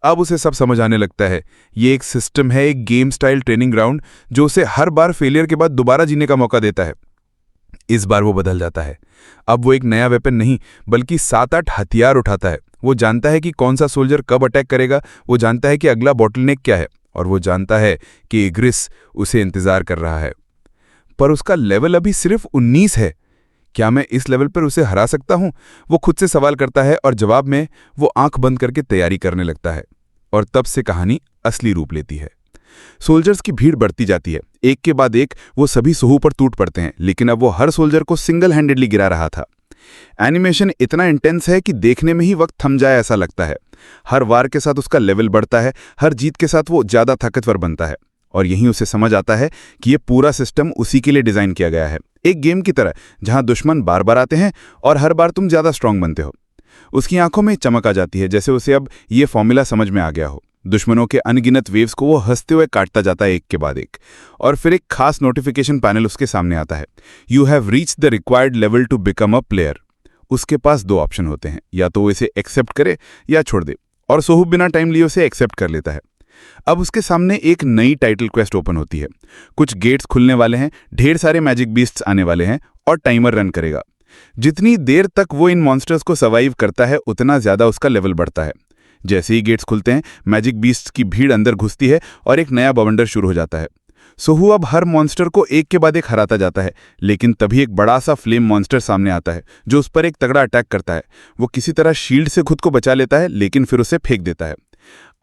अब उसे सब समझ आने लगता है। ये एक सिस्टम है, एक गेम स्टाइल ट्रेनिंग ग्राउंड, जो उसे हर बार फेलियर के बाद दोबारा जीने का मौका देता है। इस बार वो बदल जाता है। अब वो एक नया वेपन नहीं, बल्कि 7-8 हथियार उठाता है। वो जानता है कि कौन सा सोल्जर कब अटैक करेगा, वो जानता है कि अगला बॉटलनेक क्या है, और वो जानता है कि इग्रिस उसे इंतजार कर रहा है। पर उसका लेवल अभी सिर्फ 19 है। क्या मैं इस लेवल पर उसे हरा सकता हूं? वो खुद से सवाल करता है और जवाब में वो आंख बंद करके तैयारी करने लगता है। और तब से कहानी असली रूप लेती है। सोल्जर्स की भीड़ बढ़ती जाती है। एक के बाद एक वो सभी सोहू पर टूट पड़ते हैं, लेकिन अब वो हर सोल्जर को सिंगल हैंडेडली गिरा रहा था। एनिमेशन इतना इंटेंस है कि देखने में ही वक्त थम जाए ऐसा लगता है। हर वार के साथ उसका लेवल बढ़ता है, हर जीत के साथ वो ज्यादा ताकतवर बनता है। और यहीं उसे समझ आता है कि ये पूरा सिस्टम उसी के लिए डिजाइन किया गया है, एक गेम की तरह जहां दुश्मन बार बार आते हैं और हर बार तुम ज्यादा स्ट्रांग बनते हो। उसकी आंखों में चमक आ जाती है, जैसे उसे अब ये फॉर्मूला समझ में आ गया हो। दुश्मनों के अनगिनत वेव्स को वो हंसते हुए काटता जाता है एक के बाद एक। और फिर एक खास नोटिफिकेशन पैनल उसके सामने आता है, you have reached the required level to become a player. उसके पास दो ऑप्शन होते हैं, या तो वो इसे एक्सेप्ट करे या छोड़ दे। और सोहू बिना टाइम लिए उसे एक्सेप्ट कर लेता है। अब उसके सामने एक नई टाइटल क्वेस्ट ओपन होती है। कुछ गेट्स खुलने वाले हैं, ढेर सारे मैजिक बीस्ट्स आने वाले हैं और टाइमर रन करेगा। जितनी देर तक वो इन मॉन्स्टर्स को सर्वाइव करता है, उतना ज्यादा उसका लेवल बढ़ता है। जैसे ही गेट्स खुलते हैं, मैजिक बीस्ट्स की भीड़ अंदर घुसती है और एक नया बवंडर शुरू हो जाता है। सोहू अब हर मॉन्स्टर को एक के बाद एक हराता जाता है, लेकिन तभी एक बड़ा सा फ्लेम मॉन्स्टर सामने आता है जो उस पर एक तगड़ा अटैक करता है। वो किसी तरह शील्ड से खुद को बचा लेता है, लेकिन फिर उसे फेंक देता है।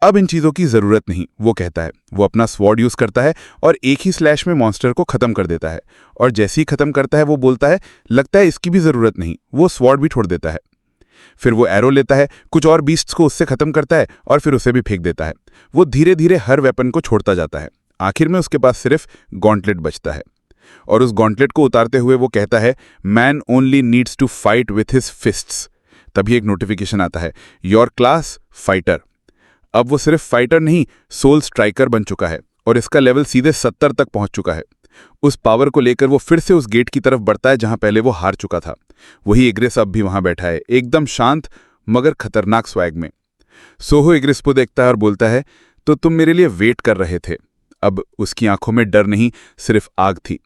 अब इन चीजों की जरूरत नहीं, वो कहता है। वो अपना स्वॉर्ड यूज करता है और एक ही स्लैश में मॉन्स्टर को खत्म कर देता है। और जैसे ही खत्म करता है, वो बोलता है, लगता है इसकी भी जरूरत नहीं। वो स्वॉर्ड भी छोड़ देता है। फिर वो एरो लेता है, कुछ और बीस्ट्स को उससे खत्म करता है और फिर उसे भी फेंक देता है। वो धीरे धीरे हर वेपन को छोड़ता जाता है। आखिर में उसके पास सिर्फ गॉन्टलेट बचता है। और उस गॉन्टलेट को उतारते हुए वो कहता है, man only needs to fight with his fists. तभी एक नोटिफिकेशन आता है, योर क्लास फाइटर। अब वो सिर्फ फाइटर नहीं, सोल स्ट्राइकर बन चुका है और इसका लेवल सीधे 70 तक पहुंच चुका है। उस पावर को लेकर वो फिर से उस गेट की तरफ बढ़ता है जहां पहले वो हार चुका था। वही इग्रिस अब भी वहां बैठा है, एकदम शांत मगर खतरनाक स्वैग में। सोहू इग्रिस को देखता है और बोलता है, तो तुम मेरे लिए वेट कर रहे थे। अब उसकी आंखों में डर नहीं, सिर्फ आग थी।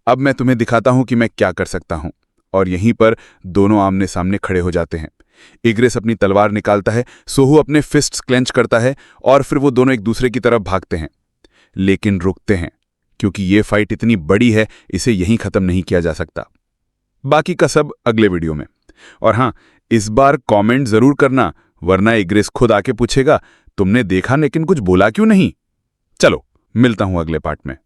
अब मैं तुम्हें दिखाता हूं कि मैं क्या कर सकता हूं। और यहीं पर दोनों आमने सामने खड़े हो जाते हैं। इग्रिस अपनी तलवार निकालता है, सोहू अपने फिस्ट्स क्लेंच करता है और फिर वो दोनों एक दूसरे की तरफ भागते हैं, लेकिन रुकते हैं क्योंकि ये फाइट इतनी बड़ी है, इसे यहीं खत्म नहीं किया जा सकता। बाकी का सब अगले वीडियो में। और हां, इस बार कमेंट जरूर करना, वरना इग्रिस खुद आके पूछेगा, तुमने देखा लेकिन कुछ बोला क्यों नहीं। चलो, मिलता हूं अगले पार्ट में।